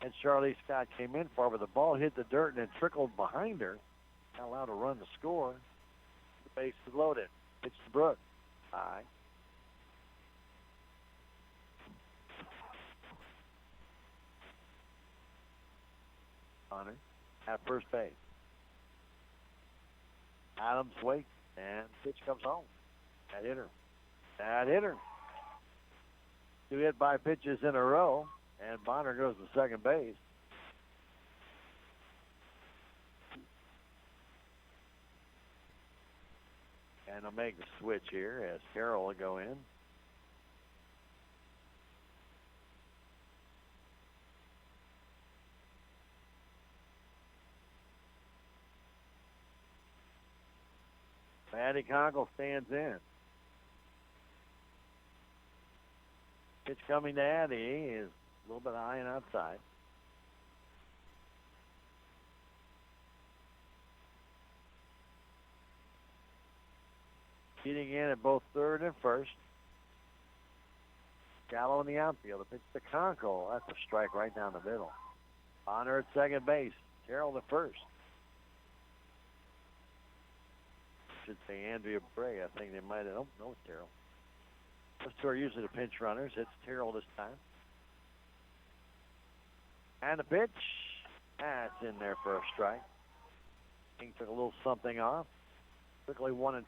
And Charlie Scott came in for her, but the ball hit the dirt and then trickled behind her. Not allowed to run to score. The base is loaded. Pitch to Brooke. High. Hunter at first base. Adams waits, and pitch comes home. That hit her. That hit her. 2 hit by pitches in a row, and Bonner goes to second base. And they'll make the switch here as Carroll will go in. Maddie Conkle stands in. Pitch coming to Addie is a little bit high and outside. Getting in at both third and first. Gallo in the outfield. The pitch to Conkle. That's a strike right down the middle. Honor at second base. Terrell at first. Should say Andrea Bray. I think they might have. Oh, no, it's Terrell. Those two are usually the pinch runners. It's Terrell this time. And the pitch. That's in there for a strike. King took a little something off. Quickly 1-2.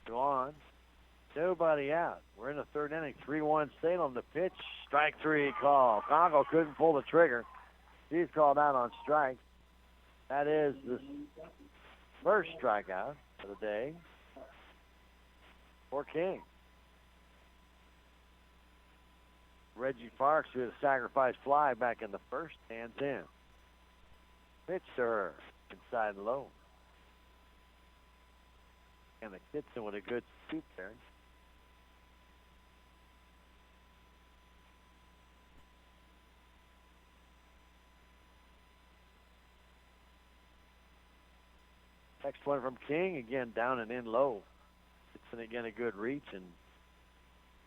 Go on. Nobody out. We're in the third inning. 3-1 Salem. The pitch. Strike three call. Congo couldn't pull the trigger. He's called out on strike. That is the first strikeout of the day for King. Reggie Parks, who had a sacrifice fly back in the first, stands in. Pitch to her. Inside low. And the Kitson with a good scoop there. Next one from King, again down and in low. Kitson again a good reach and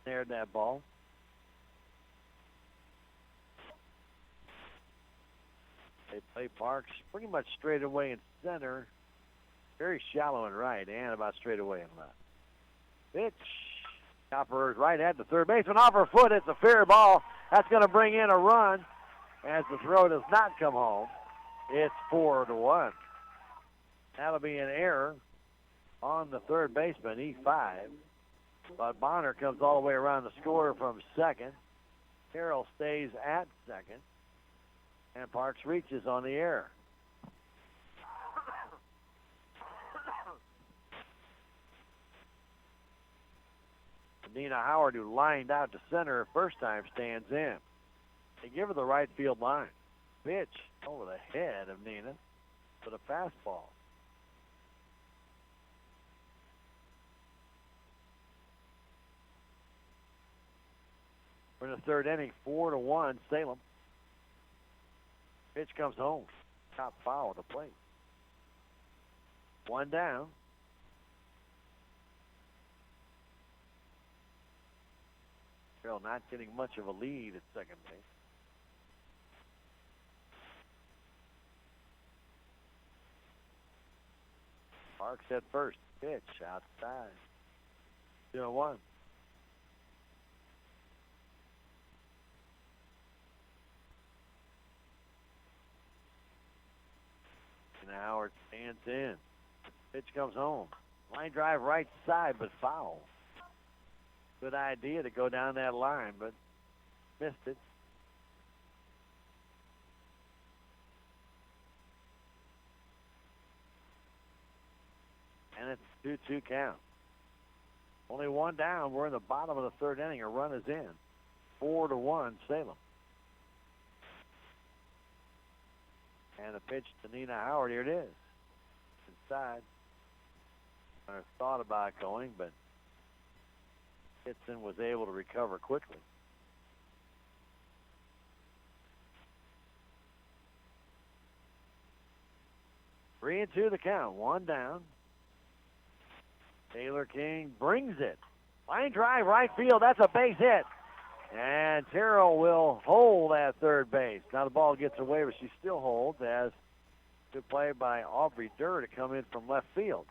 snared that ball. They play Parks pretty much straight away in center. Very shallow in right and about straight away in left. Pitch. Copper right at the third baseman. Off her foot. It's a fair ball. That's going to bring in a run as the throw does not come home. It's 4-1. That'll be an error on the third baseman, E5. But Bonner comes all the way around the score from second. Carroll stays at second. And Parks reaches on the error. Nina Howard, who lined out to center first time, stands in. They give her the right field line. Pitch over the head of Nina for the fastball. We're in the third inning, 4-1 Salem. Pitch comes home. Top foul at the plate. One down. Carroll not getting much of a lead at second base. Parks at first. Pitch outside. 0-1. And Howard stands in. Pitch comes home. Line drive right side, but foul. Good idea to go down that line, but missed it. And it's 2-2 count. Only one down. We're in the bottom of the third inning. A run is in. 4-1 Salem. And a pitch to Nina Howard. Here it is. Inside. I thought about going, but Kitson was able to recover quickly. Three and two the count. One down. Taylor King brings it. Line drive right field. That's a base hit. And Terrell will hold at third base. Now the ball gets away, but she still holds as good play by Aubrey Durr to come in from left field.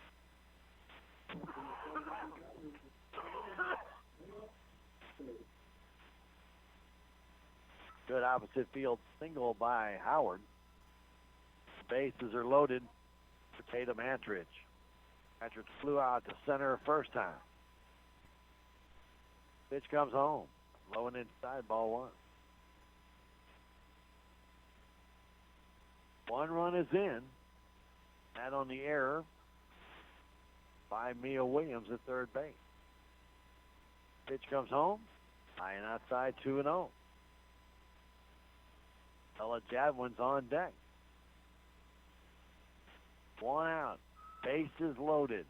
Good opposite field single by Howard. Bases are loaded for Tatum Antridge. Antridge flew out to center first time. Pitch comes home. Low and inside, ball one. One run is in. That on the error by Mia Williams at third base. Pitch comes home. High and outside, 2-0. Ella Jadwin's on deck. One out. Bases loaded.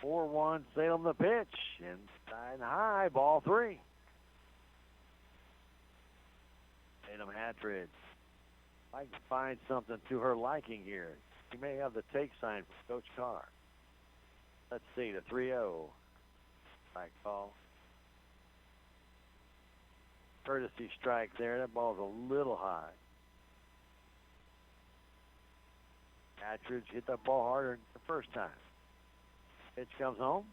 4-1 Salem the pitch. Inside high, ball 3. Salem Hatridge. I can find something to her liking here. She may have the take sign for Coach Carr. Let's see, the 3-0. Strike call. Courtesy strike there. That ball's a little high. Attridge hit that ball harder than the first time. Pitch comes home.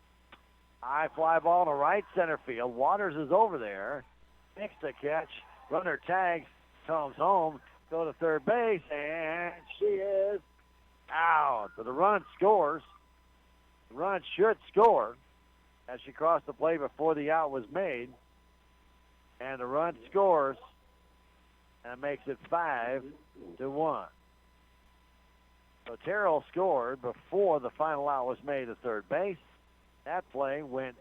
High fly ball to right center field. Waters is over there. Makes the catch. Runner tags. Comes home. Go to third base. And she is out. But the run scores. The run should score as she crossed the plate before the out was made. And the run scores. And it makes it 5-1. So Terrell scored before the final out was made at third base. That play went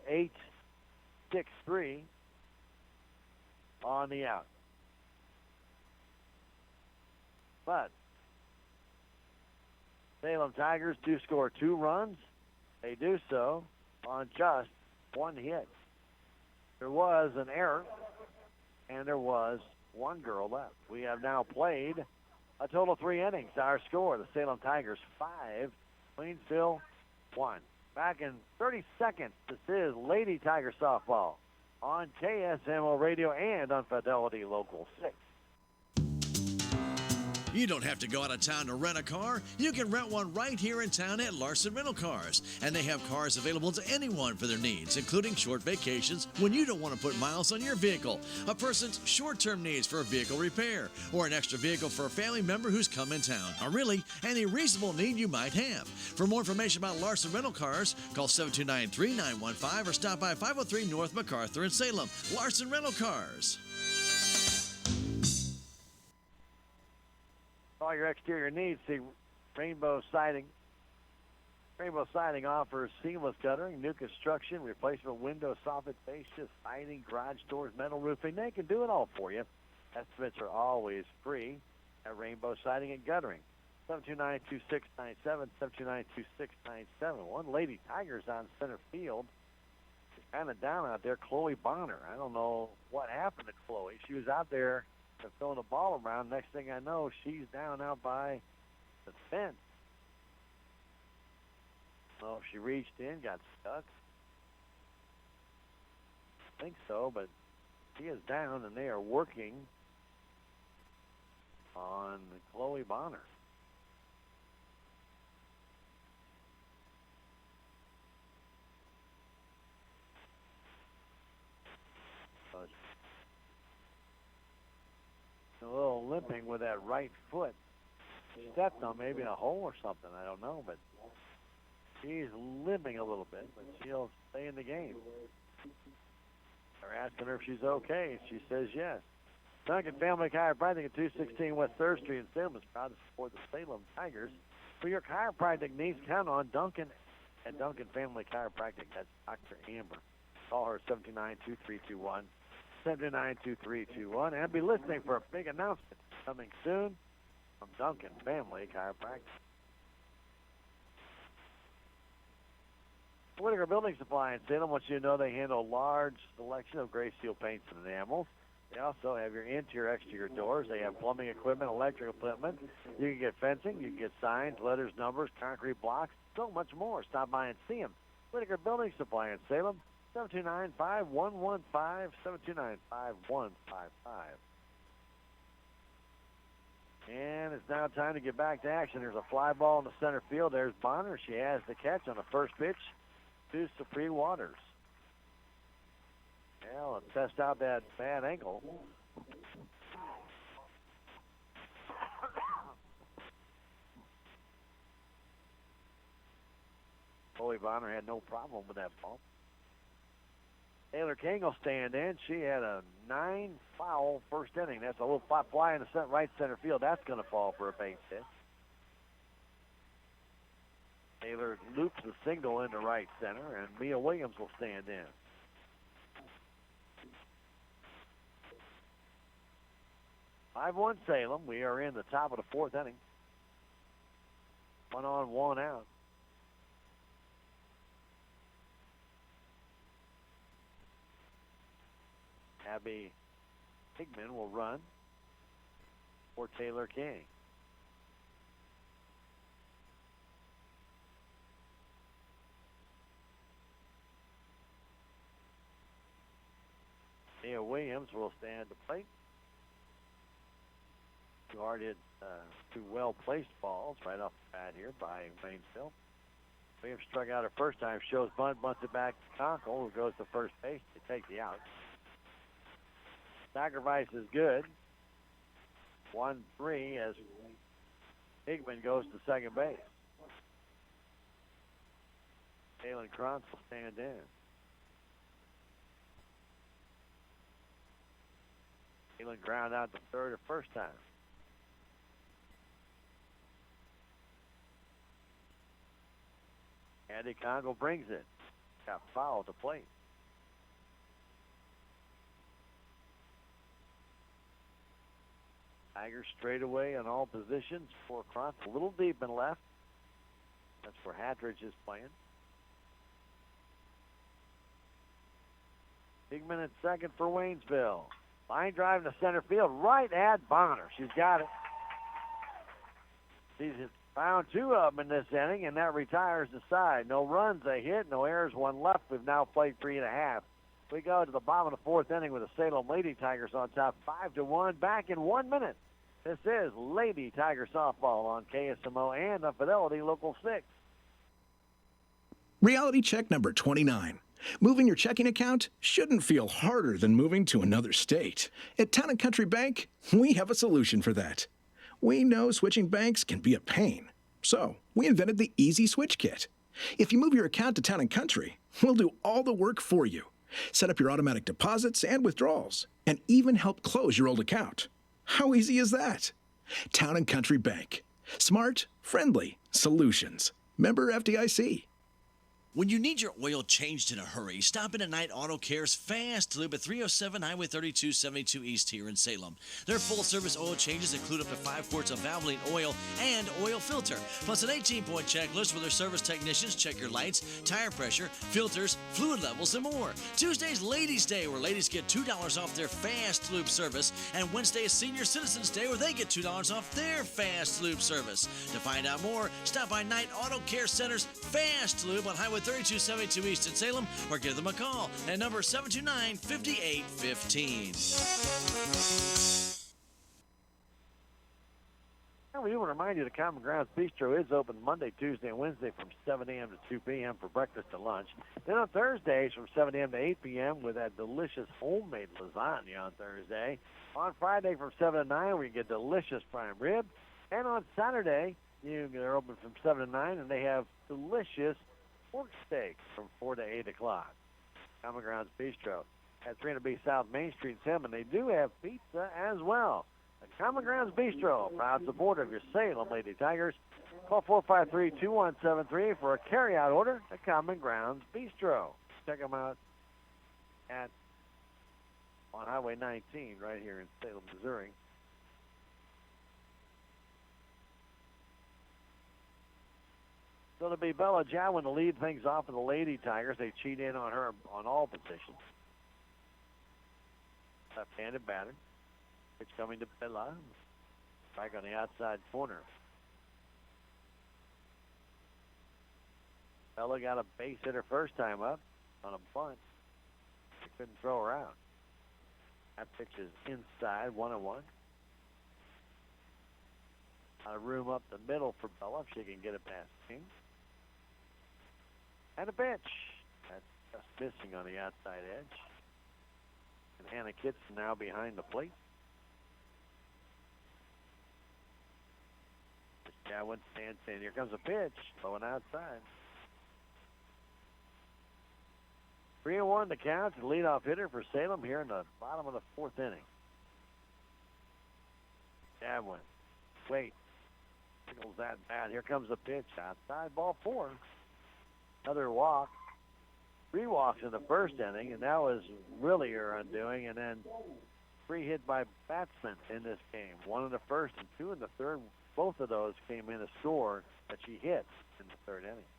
8-6-3 on the out. But Salem Tigers do score 2 runs. They do so on just 1 hit. There was an error, and there was 1 girl left. We have now played a total of 3 innings. Our score, the Salem Tigers 5, Waynesville 1. Back in 30 seconds, this is Lady Tiger Softball on KSMO Radio and on Fidelity Local 6. You don't have to go out of town to rent a car. You can rent one right here in town at Larson Rental Cars. And they have cars available to anyone for their needs, including short vacations when you don't want to put miles on your vehicle, a person's short-term needs for a vehicle repair, or an extra vehicle for a family member who's come in town, or really any reasonable need you might have. For more information about Larson Rental Cars, call 729-3915 or stop by 503 North MacArthur in Salem. Larson Rental Cars. All your exterior needs, see Rainbow Siding. Rainbow Siding offers seamless guttering, new construction, replacement window, soffit fascia, siding, garage doors, metal roofing. They can do it all for you. Estimates are always free at Rainbow Siding and Guttering. 729-2697, 729-2697. One Lady Tigers on center field. She's kind of down out there, Chloe Bonner. I don't know what happened to Chloe. She was out there throwing the ball around. Next thing I know, she's down out by the fence. So she reached in, got stuck. I think so, but she is down, and they are working on Chloe Bonner. A little limping with that right foot. Stepped on maybe a hole or something. I don't know, but she's limping a little bit, but she'll stay in the game. They're asking her if she's okay. She says yes. Duncan Family Chiropractic at 216 West 3rd Street in Salem is proud to support the Salem Tigers. For your chiropractic needs, count on Duncan at Duncan Family Chiropractic. That's Dr. Amber. Call her 729-2321. 729-2321, and be listening for a big announcement coming soon from Duncan Family Chiropractic. Whitaker Building Supply in Salem wants you to know they handle a large selection of gray steel paints and enamels. They also have your interior, exterior doors. They have plumbing equipment, electric equipment. You can get fencing, you can get signs, letters, numbers, concrete blocks, so much more. Stop by and see them. Whitaker Building Supply in Salem. 729-5115, 729-5155. And it's now time to get back to action. There's a fly ball in the center field. There's Bonner. She has the catch on the first pitch to Supreme Waters. Well, let's test out that bad ankle. Chloe Bonner had no problem with that ball. Taylor King will stand in. She had a 9-foul first inning. That's a little fly in the right center field. That's going to fall for a base hit. Taylor loops the single into right center, and Mia Williams will stand in. (5-1) Salem. We are in the top of the 4th inning. 1 on, 1 out. Abby Higman will run for Taylor King. Nia Williams will stand at the plate. Two hard-hit, two well-placed balls right off the bat here by Waynesville. Williams struck out her first time, shows bunt, bunts it back to Conkle, who goes to first base to take the out. Sacrifice is good. 1-3 as Higman goes to second base. Kaylin Krantz will stand in. Kaylin ground out to third the first time. Andy Congo brings it. Got foul at the plate. Tigers straight away on all positions for Krantz. A little deep and left. That's where Hadridge is playing. Higman at second for Waynesville. Line drive to center field, right at Bonner. She's got it. She's found two of them in this inning, and that retires the side. No runs, a hit, no errors, one left. We've now played 3.5. We go to the bottom of the fourth inning with the Salem Lady Tigers on top, 5-1, back in 1 minute. This is Lady Tiger Softball on KSMO and the Fidelity Local 6. Reality check number 29. Moving your checking account shouldn't feel harder than moving to another state. At Town & Country Bank, we have a solution for that. We know switching banks can be a pain, so we invented the Easy Switch Kit. If you move your account to Town & Country, we'll do all the work for you. Set up your automatic deposits and withdrawals, and even help close your old account. How easy is that? Town & Country Bank. Smart, friendly solutions. Member FDIC. When you need your oil changed in a hurry, stop in at Knight Auto Care's Fast Lube at 307 Highway 3272 East here in Salem. Their full-service oil changes include up to 5 quarts of Valvoline oil and oil filter, plus an 18-point checklist where their service technicians check your lights, tire pressure, filters, fluid levels, and more. Tuesday's Ladies' Day, where ladies get $2 off their Fast Lube service, and Wednesday is Senior Citizens Day, where they get $2 off their Fast Lube service. To find out more, stop by Knight Auto Care Center's Fast Lube on Highway 3272 East in Salem, or give them a call at number 729-5815. We want to remind you the Common Grounds Bistro is open Monday, Tuesday, and Wednesday from 7 a.m. to 2 p.m. for breakfast and lunch. Then on Thursdays from 7 a.m. to 8 p.m. with that delicious homemade lasagna on Thursday. On Friday from 7 to 9 we get delicious prime rib. And on Saturday, they're open from 7 to 9, and they have delicious pork steaks from 4 to 8 o'clock. Common Grounds Bistro at 300B South Main Street in Salem, and they do have pizza as well. The Common Grounds Bistro, proud supporter of your Salem Lady Tigers. Call 453-2173 for a carryout order at Common Grounds Bistro. Check them out on Highway 19 right here in Salem, Missouri. So it'll be Bella Jowin to lead things off for the Lady Tigers. They cheat in on her on all positions. Left-handed batter. Pitch coming to Bella. Back on the outside corner. Bella got a base hit her first time up on a bunt. She couldn't throw her out. That pitch is inside, 1-1. A room up the middle for Bella if she can get it past King. And a pitch. That's just missing on the outside edge. And Hannah Kitson now behind the plate. Jowin stands in. Here comes a pitch. Low and outside. 3-1 the count. The leadoff hitter for Salem here in the bottom of the fourth inning. Jowin. Wait. Tickles that bat. Here comes the pitch. Outside, ball 4. Another walk. 3 walks in the first inning, and that was really her undoing. And then 3 hit by batsmen in this game. 1 in the first and 2 in the third. Both of those came in a score that she hit in the third inning.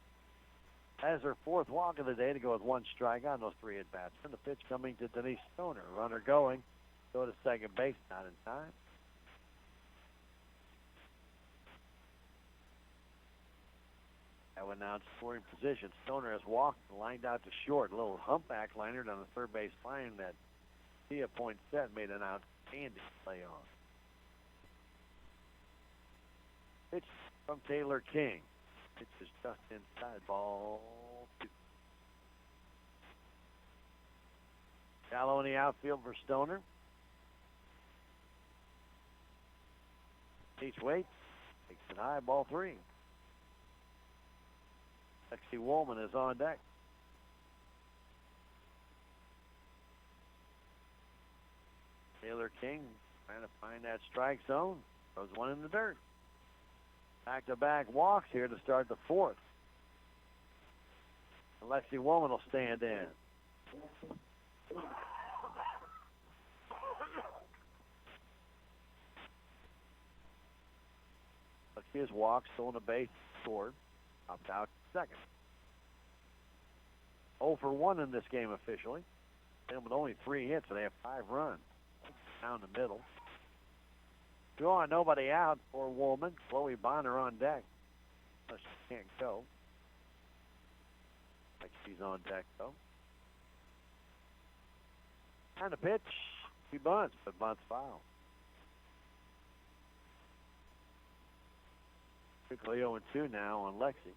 As her fourth walk of the day to go with one strikeout on those 3 at-bats. And the pitch coming to Denise Stoner. Runner going. Go to second base, not in time. That one now in scoring position. Stoner has walked and lined out to short. A little humpback liner down the third base line that Tia Poinsett made an outstanding play on. Pitch from Taylor King. Pitch is just inside, ball 2. Shallow in the outfield for Stoner. Each waits. Takes it high, ball 3. Lexi Woolman is on deck. Taylor King trying to find that strike zone. Throws one in the dirt. Back-to-back walks here to start the 4th. Lexi Woolman will stand in. Lexi's walked, stolen a base, scored. Popped out second. 0 for 1 in this game officially. And with only 3 hits, so they have 5 runs. Down the middle. 2 on, nobody out for Woolman. Chloe Bonner on deck. But she can't go. Like she's on deck, though. And the pitch. He bunts, but bunts foul. Quickly 0-2 now on Lexi.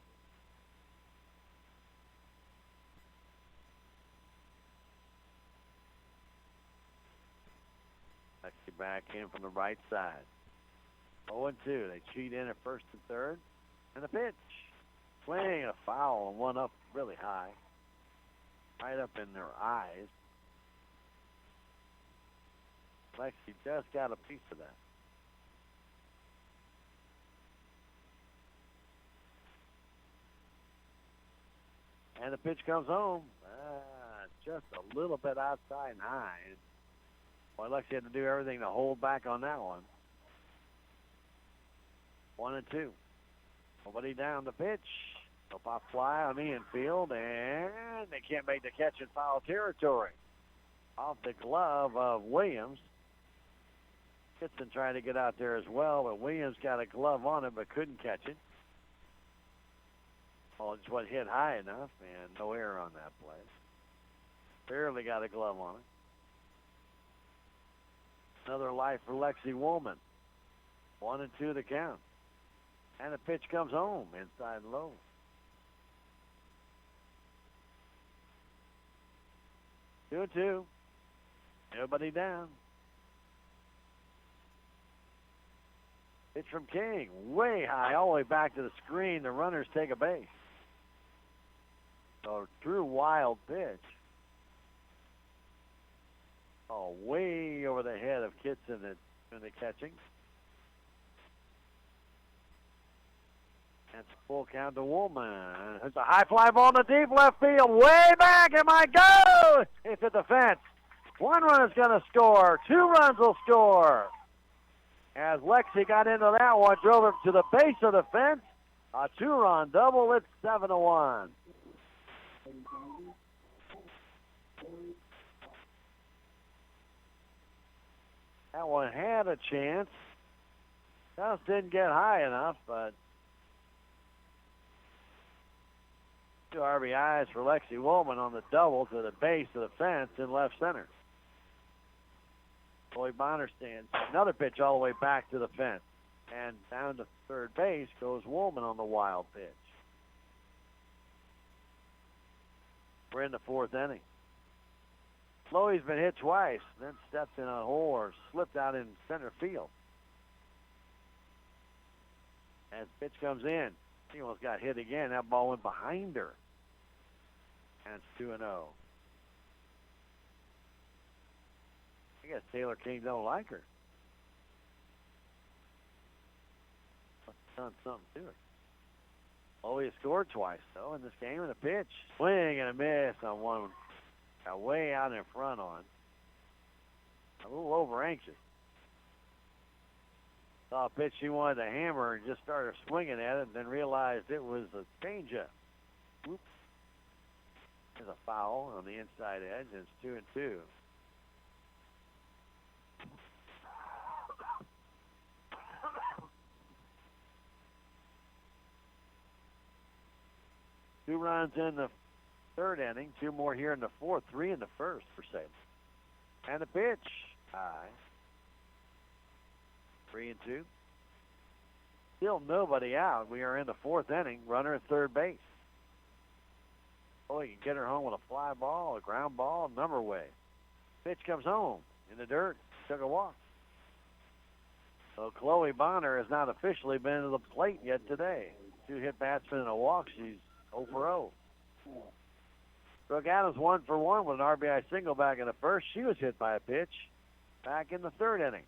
Lexi back in from the right side. 0-2. They cheat in at first and third. And the pitch. Swing, a foul, and one up really high. Right up in their eyes. Lexi just got a piece of that. And the pitch comes home. Just a little bit outside and high. Boy, Lexi had to do everything to hold back on that one. 1-2. Nobody down the pitch. A pop fly on the infield, and they can't make the catch in foul territory. Off the glove of Williams. Kitson trying to get out there as well, but Williams got a glove on it but couldn't catch it. Well, just what hit high enough, and no error on that play. Barely got a glove on it. Another life for Lexi Woolman. 1-2 the count. And the pitch comes home inside low. Two. Nobody down. Pitch from King. Way high, all the way back to the screen. The runners take a base. So true wild pitch. Oh, way over the head of Kitson in the catching. That's a full count to Woolman. It's a high fly ball in the deep left field. Way back. It might go. It's at the fence. 1 run is going to score. 2 runs will score. As Lexi got into that one, drove him to the base of the fence. A 2-run double. It's 7-1. That one had a chance. Just didn't get high enough, but 2 RBIs for Lexi Woolman on the double to the base of the fence in left center. Chloe Bonner stands. Another pitch all the way back to the fence. And down to third base goes Woolman on the wild pitch. We're in the 4th inning. Chloe's been hit twice, then stepped in a hole or slipped out in center field. As pitch comes in, she almost got hit again. That ball went behind her. And it's 2-0. I guess Taylor King don't like her. Must have done something to her. Chloe scored twice, though, in this game. And a pitch. Swing and a miss on one. Got way out in front on. A little over anxious. Saw a pitch she wanted to hammer and just started swinging at it and then realized it was a changeup. Whoops. There's a foul on the inside edge, and it's 2-2. Two runs in the third inning, 2 more here in the fourth, 3 in the first for Salem. And the pitch, high. 3-2. Still nobody out. We are in the fourth inning. Runner at third base. Oh, he can get her home with a fly ball, a ground ball, number way. Pitch comes home in the dirt. Took a walk. So Chloe Bonner has not officially been to the plate yet today. 2 hit batsmen and a walk. She's 0 for 0. Brooke Adams 1 for 1 with an RBI single back in the first. She was hit by a pitch back in the third inning.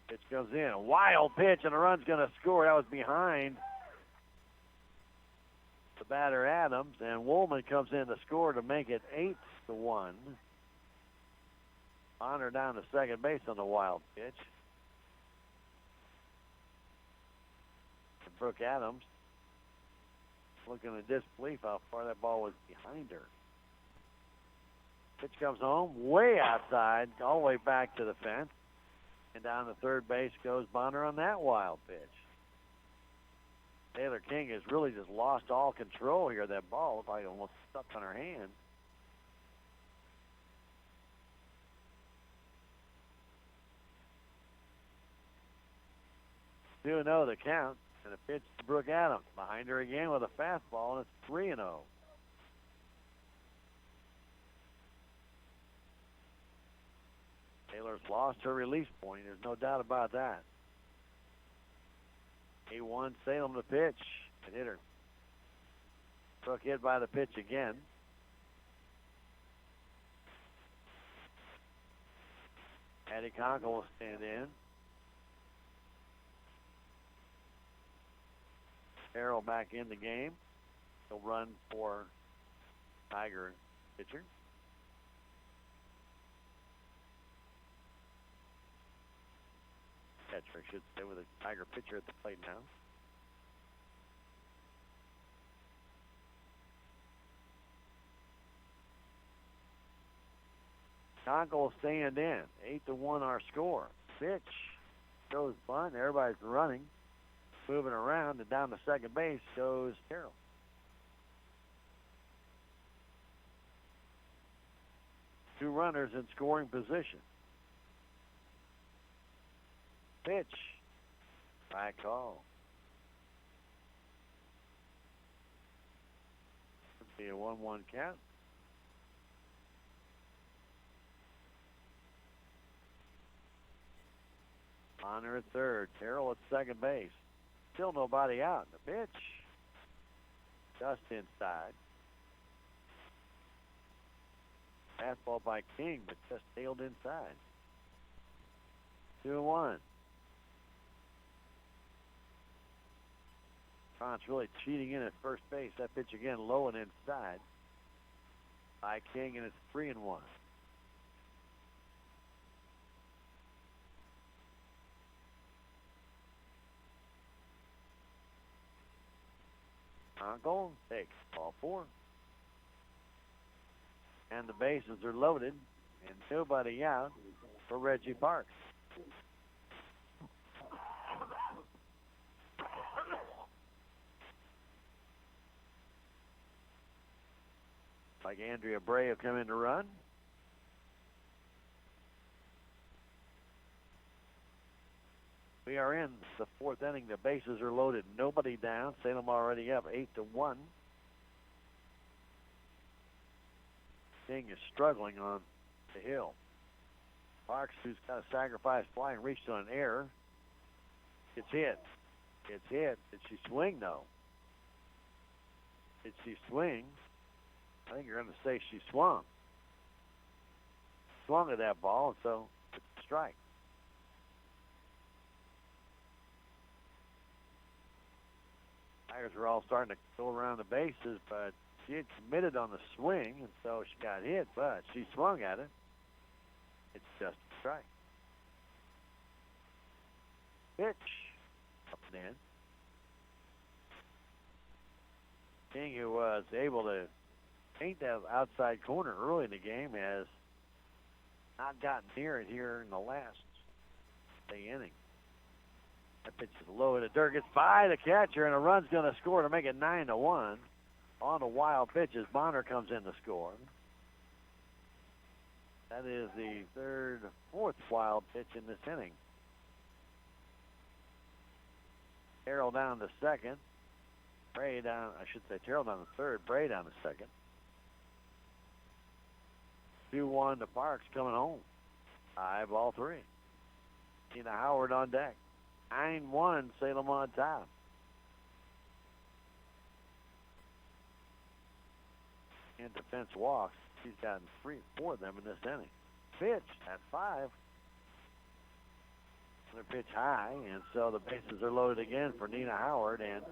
Pitch goes in. A wild pitch, and a run's going to score. That was behind the batter Adams, and Woolman comes in to score to make it 8-1. Bonner down to second base on the wild pitch. And Brooke Adams looking in disbelief how far that ball was behind her. Pitch comes home, way outside, all the way back to the fence. And down to third base goes Bonner on that wild pitch. Taylor King has really just lost all control here. That ball looked like it almost stuck on her hand. Two 2-0 the count, and a pitch to Brooke Adams. Behind her again with a fastball, and it's 3-0. Taylor's lost her release point. There's no doubt about that. A1 Salem the pitch. It hit her. Brooke hit by the pitch again. Addie Conkle will stand in. Carroll back in the game. He'll run for Tiger pitcher. Catcher, I should say, with a Tiger pitcher at the plate now. Conkle will stand in. 8-1 our score. Pitch goes bunt. Everybody's running, moving around, and down to second base goes Carroll. Two runners in scoring position. Pitch. High call. Could be a 1-1 count. Bonner at third. Terrell at second base. Still nobody out. The pitch. Just inside. Fastball by King, but just tailed inside. 2-1. Conch really cheating in at first base. That pitch again low and inside by King, and it's 3-1. Conkle takes ball 4. And the bases are loaded, and nobody out for Reggie Parks. Like Andrea Bray will come in to run. We are in the fourth inning. The bases are loaded. Nobody down. Salem already up 8-1. King is struggling on the hill. Parks, who's got a sacrifice fly and reached on an error, gets hit. Gets hit. Did she swing, though? Did she swing? I think you're going to say she swung. Swung at that ball, and so it's a strike. Tigers were all starting to go around the bases, but she had committed on the swing, and so she got hit, but she swung at it. It's just a strike. Pitch. Up and in. King, who was able to paint that outside corner early in the game, has not gotten near it here in the last inning. That pitch is low in the dirt. Gets by the catcher, and a run's going to score to make it 9-1. On the wild pitch as Bonner comes in to score. That is the fourth wild pitch in this inning. Terrell down to second. Bray down, I should say Terrell down to third. Bray down to second. 2-1 to Parks coming home. 5-3. Tina Howard on deck. 9-1, Salem on top. And defense walks. She's gotten 4 of them in this inning. Pitch at 5. Another pitch high, and so the bases are loaded again for Nina Howard, and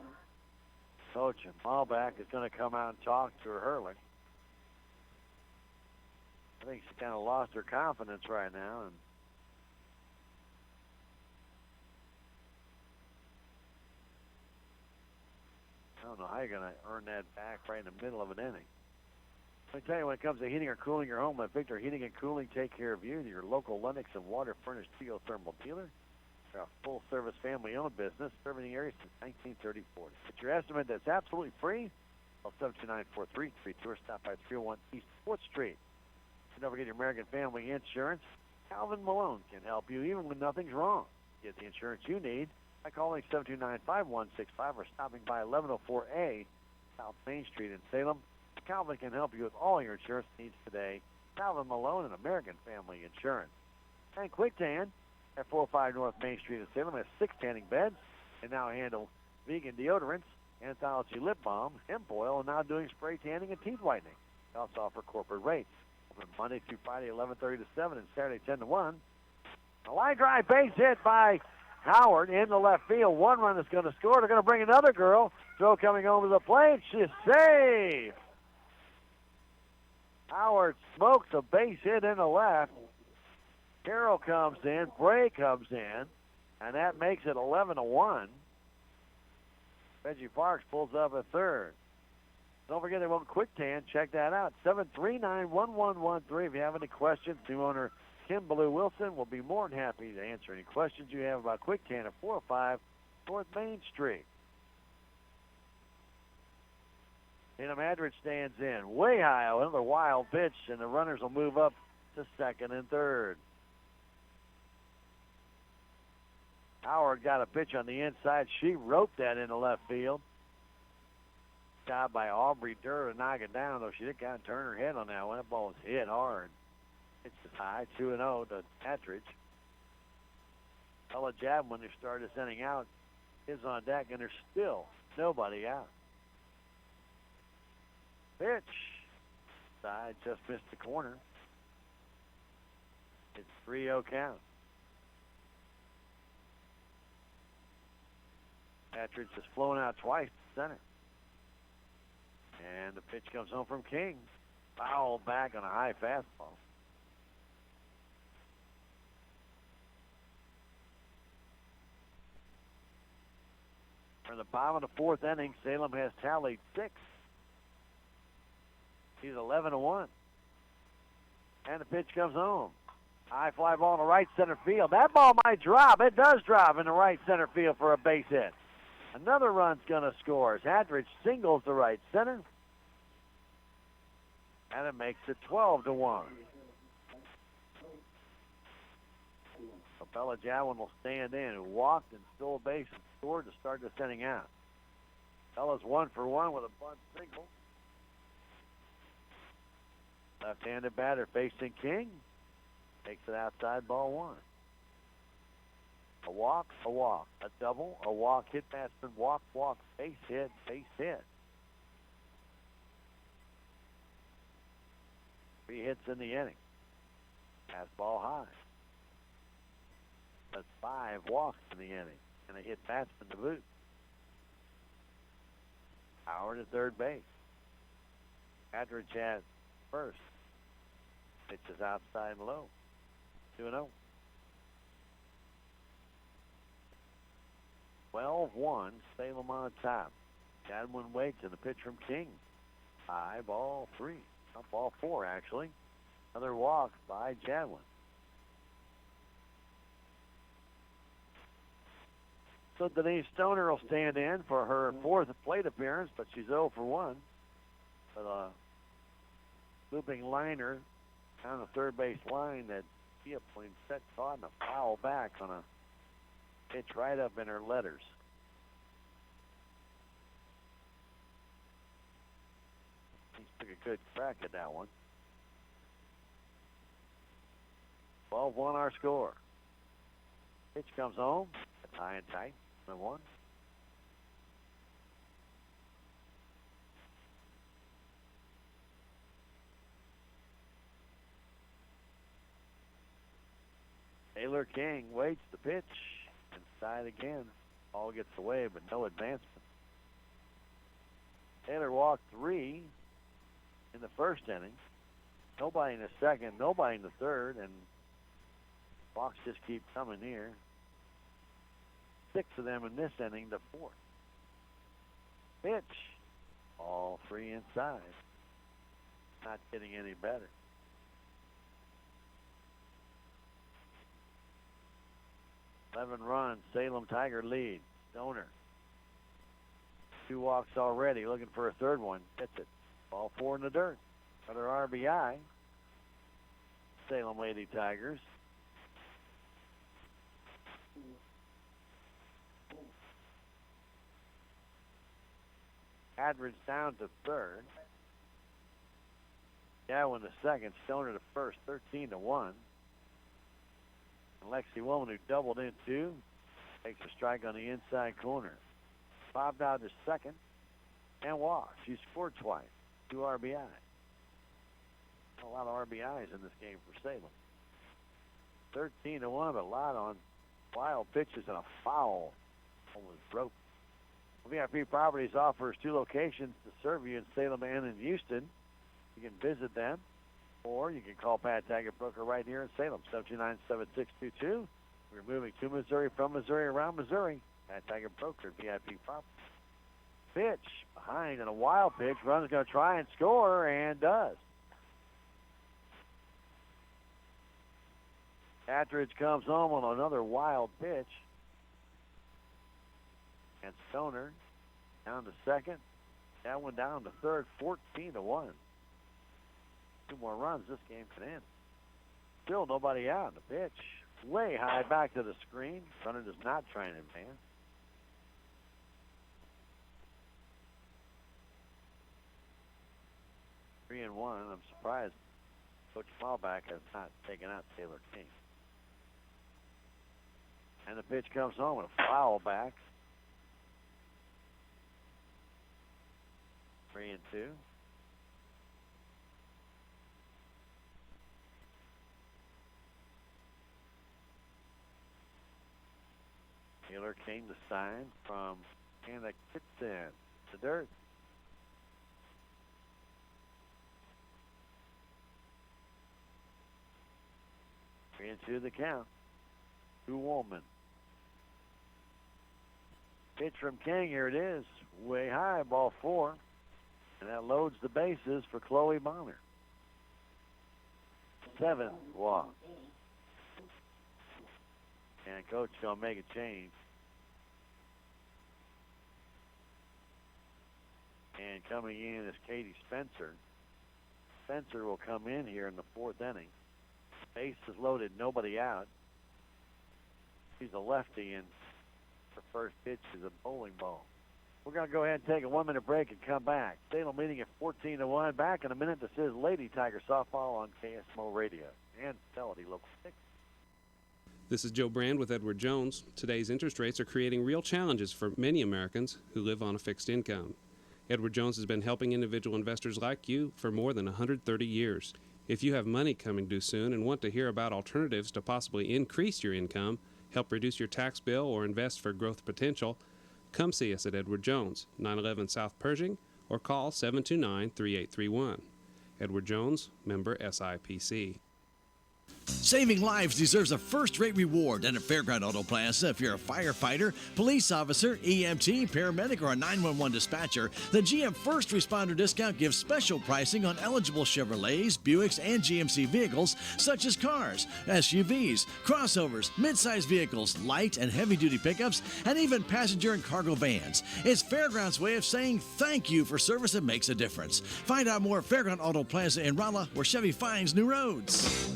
Coach Malbach is going to come out and talk to her Hurley. I think she kind of lost her confidence right now, and I don't know how you're going to earn that back right in the middle of an inning. Let me tell you, when it comes to heating or cooling your home, let Victor Heating and Cooling take care of you. Your local Lennox and water furnished geothermal dealer. They're a full-service family-owned business serving the area since 1934. Get your estimate that's absolutely free. Call 729-4332 or stop by 301 East 4th Street. And don't forget your American Family Insurance. Calvin Malone can help you even when nothing's wrong. Get the insurance you need by calling 729-5165 or stopping by 1104A South Main Street in Salem. Calvin can help you with all your insurance needs today. Calvin Malone and American Family Insurance. And Quick Tan at 405 North Main Street in Salem has 6 tanning beds and now handle vegan deodorants, anthology lip balm, hemp oil, and now doing spray tanning and teeth whitening. They also offer corporate rates. Open Monday through Friday, 11:30 to 7, and Saturday, 10 to 1. A line drive base hit by Howard in the left field. 1 run is going to score. They're going to bring another girl. Throw coming over the plate. She's safe. Howard smokes a base hit in the left. Carroll comes in, Bray comes in, and that makes it 11-1. Reggie Parks pulls up a third. Don't forget they want Quick Tan. Check that out. 739-1113. If you have any questions, new owner Kim Ballou Wilson will be more than happy to answer any questions you have about Quick Tan at 405 North Main Street. Tina Madrid stands in. Way high, another wild pitch, and the runners will move up to second and third. Howard got a pitch on the inside. She roped that into left field. Job by Aubrey Durr to knock it down, though she did kind of turn her head on that one. That ball was hit hard. It's high, 2-0 to Attridge. Ella Jab, when they started sending out, is on deck, and there's still nobody out. Pitch. Side just missed the corner. It's 3-0 count. Attridge has flown out twice to center. And the pitch comes home from King. Foul back on a high fastball. In the bottom of the 4th inning, Salem has tallied 6. He's 11-1. And the pitch comes home. High fly ball in the right center field. That ball might drop. It does drop in the right center field for a base hit. Another run's going to score as Attridge singles to right center. And it makes it 12-1. So Bella Jadwin will stand in, who walked and stole a base and scored to start the inning out. Bella's 1 for 1 with a bunt single. Left-handed batter facing King. Takes it outside, ball 1. A walk, a double, a walk, hit batsman, walk, base hit, base hit. 3 hits in the inning. Fastball high. That's 5 walks in the inning, and a hit batsman to boot. Howard at third base. Attridge at first. Pitches outside low. 2-0. 12-1, Salem on top. Jadwin waits and the pitch from King. High, ball 3. Not ball 4, actually. Another walk by Jadwin. So Denise Stoner will stand in for her 4th plate appearance, but she's 0 for 1. With a looping liner down the third base line that Kia Plain set caught and a foul back on a pitch right up in her letters. He took a good crack at that one. 12-1 our score. Pitch comes home. It's high and tight. 1. Taylor King waits the pitch. Inside again. Ball gets away, but no advancement. Taylor walked 3 in the first inning. Nobody in the second, nobody in the third, and walks just keep coming here. 6 of them in this inning, the 4th. Pitch. All 3 inside. Not getting any better. Eleven runs, Salem Tiger lead. Stoner. 2 walks already, looking for a third one. Hits it. Ball 4 in the dirt. Another RBI. Salem Lady Tigers. Adridge down to third. Jadwin to second. Stoner to first. 13-1. And Lexi Woman, who doubled in 2, takes a strike on the inside corner. Bob down to second and walks. She scored twice. 2 RBI. A lot of RBIs in this game for Salem. 13-1, but a lot on wild pitches and a foul. Almost broke. VIP Properties offers 2 locations to serve you in Salem and in Houston. You can visit them, or you can call Pat Taggart Broker right here in Salem, 729-7622. We're moving to Missouri, from Missouri, around Missouri. Pat Taggart Broker, VIP Properties. Pitch behind and a wild pitch. Runner's going to try and score, and does. Attridge comes home on another wild pitch. And Stoner down to second. That one down to third, 14-1. 2 more runs, this game can end. Still nobody out. The pitch way high back to the screen. Runner does not try and advance. Three and 1. I'm surprised Coach Smallback has not taken out Taylor King. And the pitch comes home with a foul back. 3-2. Taylor King, the sign from Hannah Kitson. The dirt. Three and 2 the count. To Woolman. Pitch from King, here it is. Way high, ball 4. And that loads the bases for Chloe Bonner. 7th walk. And Coach is going to make a change. And coming in is Katie Spencer. Spencer will come in here in the 4th inning. Base is loaded, nobody out. She's a lefty, and her first pitch is a bowling ball. We're going to go ahead and take a 1-minute break and come back. Salem leading at 14-1. Back in a minute. This is Lady Tiger Softball on KSMO Radio and Fidelity Local 6. This is Joe Brand with Edward Jones. Today's interest rates are creating real challenges for many Americans who live on a fixed income. Edward Jones has been helping individual investors like you for more than 130 years. If you have money coming due soon and want to hear about alternatives to possibly increase your income, help reduce your tax bill, or invest for growth potential, come see us at Edward Jones, 911 South Pershing, or call 729-3831. Edward Jones, member SIPC. Saving lives deserves a first-rate reward at a Fairground Auto Plaza. If you're a firefighter, police officer, EMT, paramedic, or a 911 dispatcher, the GM First Responder Discount gives special pricing on eligible Chevrolets, Buicks, and GMC vehicles such as cars, SUVs, crossovers, midsize vehicles, light and heavy-duty pickups, and even passenger and cargo vans. It's Fairground's way of saying thank you for service that makes a difference. Find out more at Fairground Auto Plaza in Rolla, where Chevy finds new roads.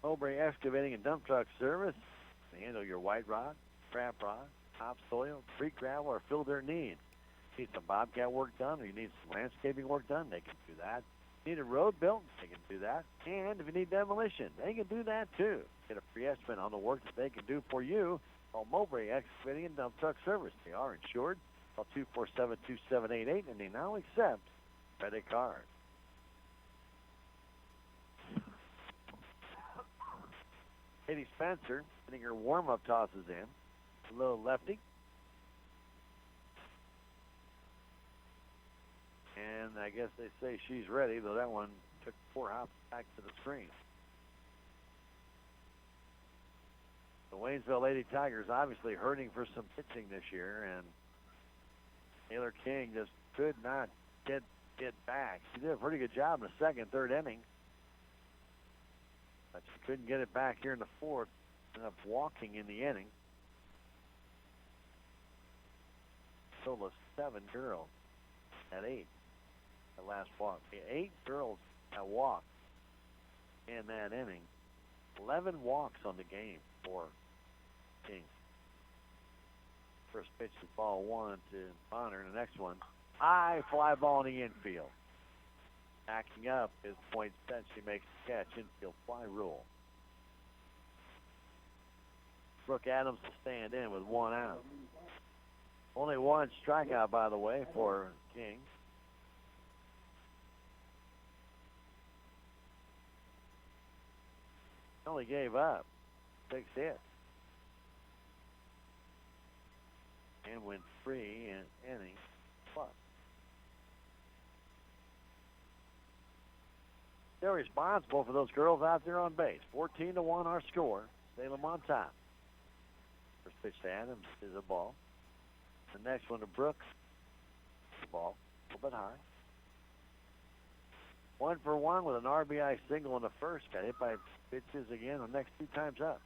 Mowbray Excavating and Dump Truck Service. They handle your white rock, crap rock, topsoil, creek gravel, or fill dirt needs. Need some bobcat work done, or you need some landscaping work done, they can do that. Need a road built, they can do that. And if you need demolition, they can do that too. Get a free estimate on the work that they can do for you. Call Mowbray Excavating and Dump Truck Service. They are insured. Call 247-2788, and they now accept credit cards. Katie Spencer getting her warm-up tosses in. A little lefty. And I guess they say she's ready, though that one took 4 hops back to the screen. The Waynesville Lady Tigers obviously hurting for some pitching this year, and Taylor King just could not get back. She did a pretty good job in the second, third inning. But she couldn't get it back here in the fourth. Ended up walking in the inning. Total of 7 girls at 8. The last walk. 8 girls that walked in that inning. 11 walks on the game for King. First pitch is ball 1 to Bonner. And the next one, high fly ball in the infield. Backing up is point set. She makes the catch. Infield fly rule. Brooke Adams to stand in with 1 out. Only 1 strikeout, by the way, for King. Only gave up 6 hits. And went 3 in innings plus. They're responsible for those girls out there on base. 14-1 our score. Salem on top. First pitch to Adams is a ball. The next one to Brooks. Ball. A little bit high. 1 for 1 with an RBI single in the first. Got hit by pitches again the next 2 times up.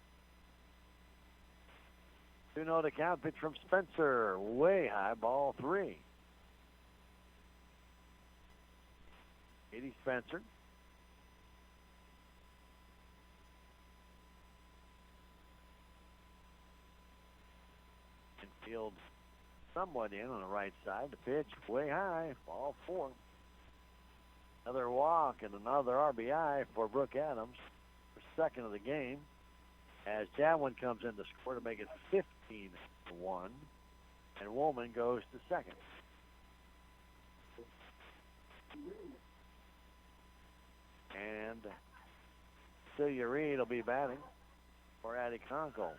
2-0 to count. Pitch from Spencer. Way high. Ball 3. Katie Spencer. Infield somewhat in on the right side. The pitch way high. Ball 4. Another walk and another RBI for Brooke Adams for second of the game. As Jadwin comes in to score to make it 15-1. And Woolman goes to second. And Celia Reed will be batting for Addie Conkle.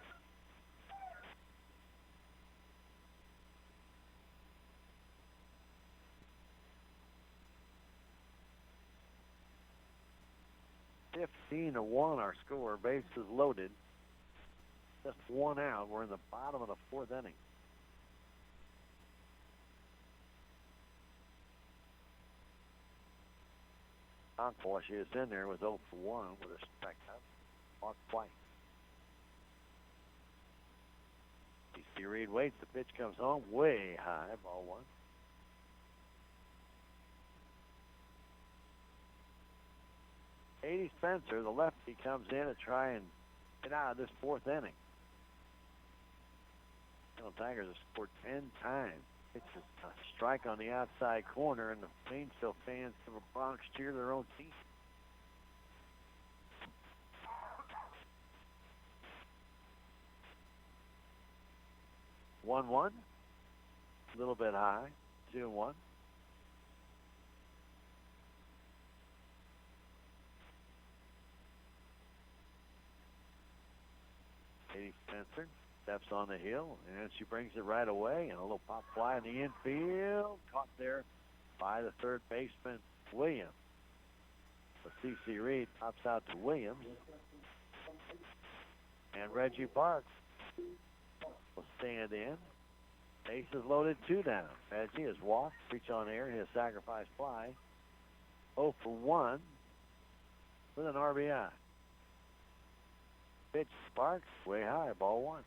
$15-1 our score. Bases loaded. Just 1 out. We're in the bottom of the 4th inning. Conkle, she is in there, was 0 for 1 with a strikeout. Walked twice. DC Reed waits. The pitch comes home way high. Ball 1. Katie Spencer, the lefty, comes in to try and get out of this 4th inning. The Tigers have scored 10 times. It's a strike on the outside corner, and the Waynesville fans of the Bronx cheer their own team. One, a little bit high. 2-1. Katie Spencer steps on the hill, and she brings it right away, and a little pop fly in the infield. Caught there by the third baseman, Williams. But C.C. Reed pops out to Williams. And Reggie Parks will stand in. Bases loaded, 2 down. Reggie has walked, reach on air, his sacrifice fly. 0 for 1 with an RBI. Pitch, Sparks, way high, ball 1.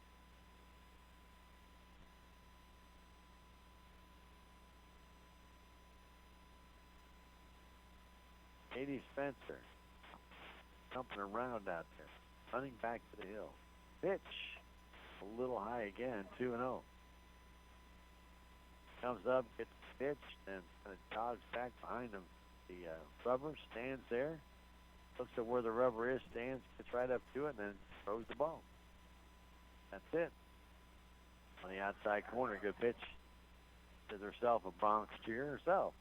Katie Spencer jumping around out there, running back to the hill. Pitch, a little high again, 2-0. Comes up, gets pitched, and kind of jogs back behind him. The rubber stands there, looks at where the rubber is, stands, gets right up to it, and then throws the ball. That's it. On the outside corner, good pitch. Gives herself a Bronx cheer herself.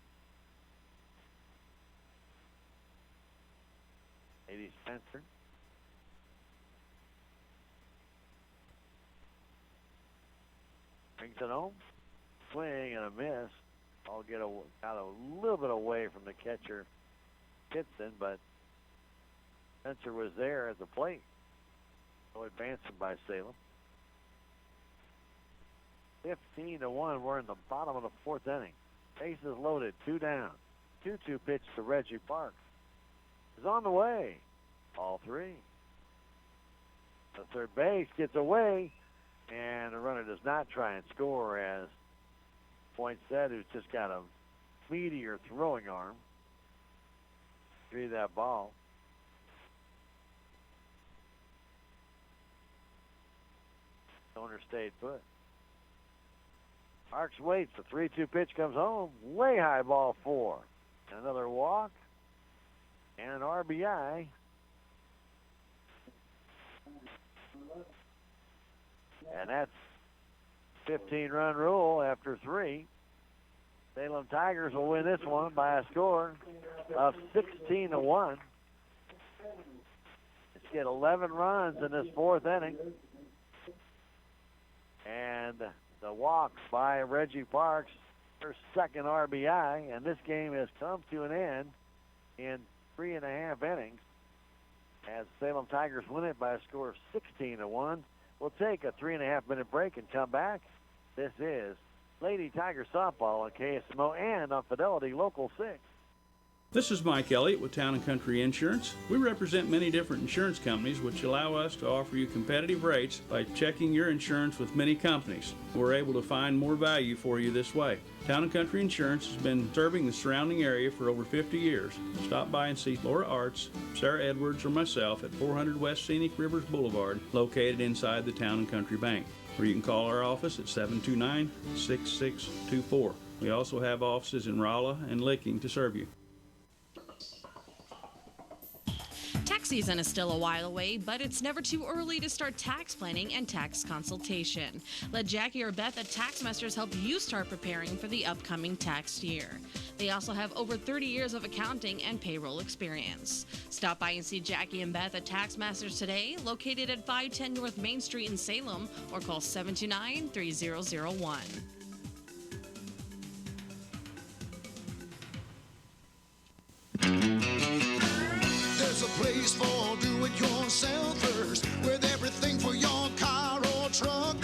Katie Spencer. Brings it home. Swing and a miss. I'll got a little bit away from the catcher, Kitson, but Spencer was there at the plate. So advancing by Salem. 15-1. We're in the bottom of the 4th inning. Bases loaded, 2 down. 2-2 pitch to Reggie Parks. Is on the way. All 3. The third base gets away, and the runner does not try and score, as Poinsett, who's just got a meteor throwing arm, threw that ball. Owner stayed put. Parks waits. The 3-2 pitch comes home. Way high, ball 4. Another walk and an RBI. And that's 15-run rule after 3. Salem Tigers will win this one by a score of 16-1. Let's get 11 runs in this 4th inning. And the walks by Reggie Parks, her 2nd RBI, and this game has come to an end in 3.5 innings as Salem Tigers win it by a score of 16-1. We'll take a 3.5-minute break and come back. This is Lady Tiger Softball on KSMO and on Fidelity Local 6. This is Mike Elliott with Town & Country Insurance. We represent many different insurance companies which allow us to offer you competitive rates by checking your insurance with many companies. We're able to find more value for you this way. Town & Country Insurance has been serving the surrounding area for over 50 years. Stop by and see Laura Arts, Sarah Edwards, or myself at 400 West Scenic Rivers Boulevard, located inside the Town & Country Bank. Or you can call our office at 729-6624. We also have offices in Rolla and Licking to serve you. Tax season is still a while away, but it's never too early to start tax planning and tax consultation. Let Jackie or Beth at Taxmasters help you start preparing for the upcoming tax year. They also have over 30 years of accounting and payroll experience. Stop by and see Jackie and Beth at Taxmasters today, located at 510 North Main Street in Salem, or call 729-3001. There's a place for do-it-yourselfers with everything for your car or truck.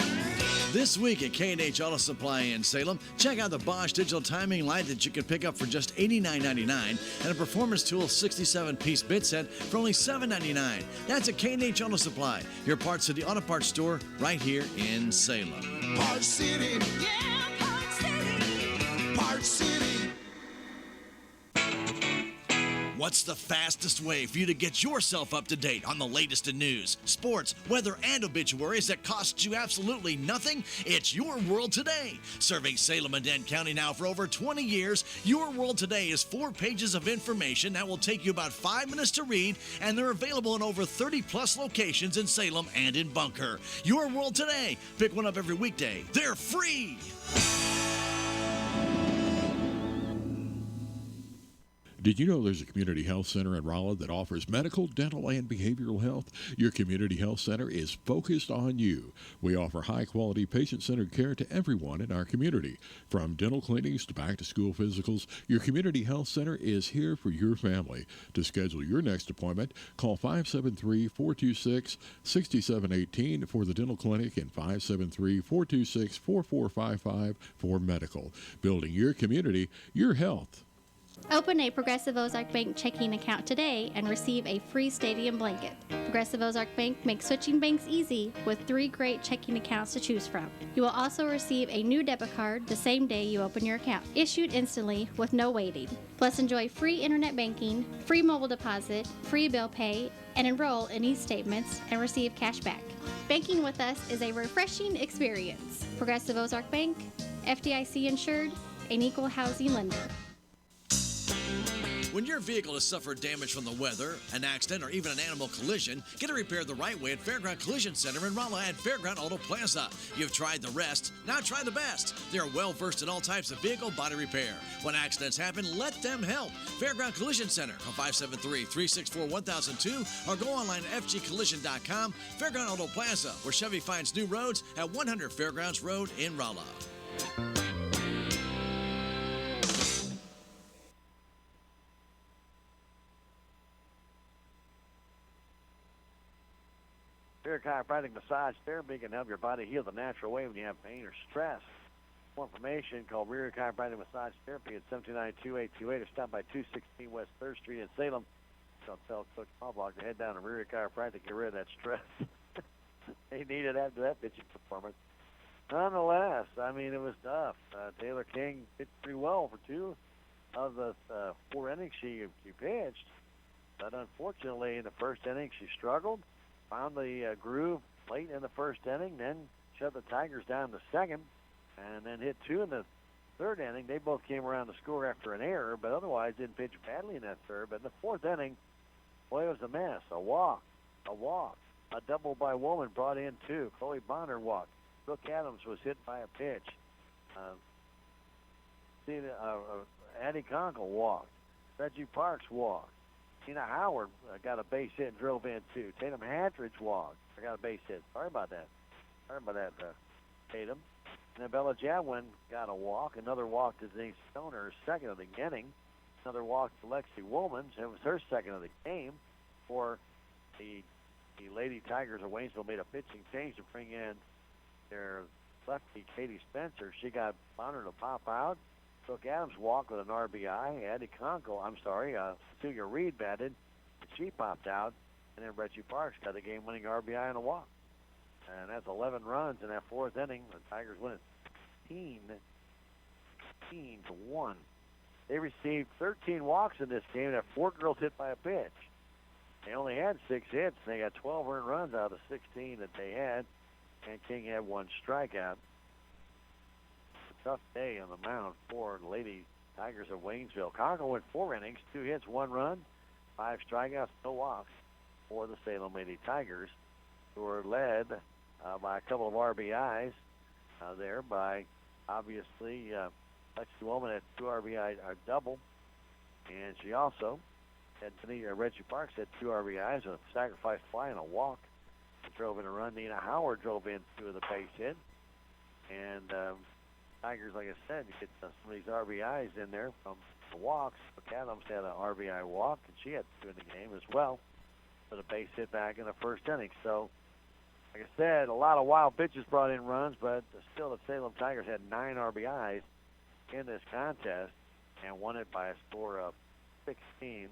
This week at K&H Auto Supply in Salem, check out the Bosch digital timing light that you can pick up for just $89.99 and a Performance Tool 67-piece bit set for only $7.99. That's at K&H Auto Supply, your Parts City Auto Parts store right here in Salem. Parts City. Yeah, Parts City. Parts City. What's the fastest way for you to get yourself up to date on the latest in news, sports, weather, and obituaries that cost you absolutely nothing? It's Your World Today. Serving Salem and Dent County now for over 20 years, Your World Today is 4 pages of information that will take you about 5 minutes to read, and they're available in over 30-plus locations in Salem and in Bunker. Your World Today. Pick one up every weekday. They're free. Did you know there's a community health center in Rolla that offers medical, dental, and behavioral health? Your community health center is focused on you. We offer high-quality, patient-centered care to everyone in our community. From dental clinics to back-to-school physicals, your community health center is here for your family. To schedule your next appointment, call 573-426-6718 for the dental clinic and 573-426-4455 for medical. Building your community, your health. Open a Progressive Ozark Bank checking account today and receive a free stadium blanket. Progressive Ozark Bank makes switching banks easy with 3 great checking accounts to choose from. You will also receive a new debit card the same day you open your account, issued instantly with no waiting. Plus, enjoy free internet banking, free mobile deposit, free bill pay, and enroll in e-statements and receive cash back. Banking with us is a refreshing experience. Progressive Ozark Bank, FDIC insured, an equal housing lender. When your vehicle has suffered damage from the weather, an accident, or even an animal collision, get it repaired the right way at Fairground Collision Center in Rolla at Fairground Auto Plaza. You've tried the rest, now try the best. They are well versed in all types of vehicle body repair. When accidents happen, let them help. Fairground Collision Center, call 573-364-1002 or go online at fgcollision.com. Fairground Auto Plaza, where Chevy finds new roads at 100 Fairgrounds Road in Rolla. Chiropractic massage therapy can help your body heal the natural way when you have pain or stress. For more information, call Rear Chiropractic Massage Therapy at 729-2828 or stop by 216 West 3rd Street in Salem. Don't tell Coach Pavlok to head down to Rear Chiropractic, get rid of that stress. They needed after that pitching performance. Nonetheless, I mean, it was tough. Taylor King pitched pretty well for 2 of the 4 innings she pitched. But unfortunately, in the first inning, she struggled. Found the groove late in the first inning, then shut the Tigers down in the second, and then hit 2 in the third inning. They both came around to score after an error, but otherwise didn't pitch badly in that third. But in the fourth inning, boy, it was a mess. A walk. A double by Woman brought in 2. Chloe Bonner walked. Brooke Adams was hit by a pitch. Addie Conkle walked. Reggie Parks walked. Tina Howard got a base hit and drove in 2. Tatum Hatridge walked. I got a base hit. Sorry about that, Tatum. And then Bella Jadwin got a walk. Another walk to Denise Stoner, second of the inning. Another walk to Lexi Woolmans. It was her second of the game. For the Lady Tigers of Waynesville made a pitching change to bring in their lefty, Katie Spencer. She got Bonner to pop out. Brooke Adams walked with an RBI. Addie Conkle, Cecilia Reed batted. She popped out. And then Reggie Parks got a game-winning RBI and a walk. And that's 11 runs in that fourth inning. The Tigers win it 16-1. They received 13 walks in this game and had 4 girls hit by a pitch. They only had 6 hits. They got 12 earned runs out of the 16 that they had. And King had 1 strikeout. Tough day on the mound for the Lady Tigers of Waynesville. Conkle went 4 innings, 2 hits, 1 run, 5 strikeouts, no walks for the Salem Lady Tigers, who were led by a couple of RBIs there by, obviously, Lexi Woman had 2 RBI, a double, and she also had Reggie Parks had 2 RBIs, a sacrifice fly and a walk. She drove in a run. Nina Howard drove in 2 of the base hit, and Tigers, like I said, you get some of these RBIs in there from the walks. McAdams had an RBI walk, and she had 2 in the game as well for the base hit back in the first inning. So, like I said, a lot of wild pitches brought in runs, but still the Salem Tigers had 9 RBIs in this contest and won it by a score of 16-1.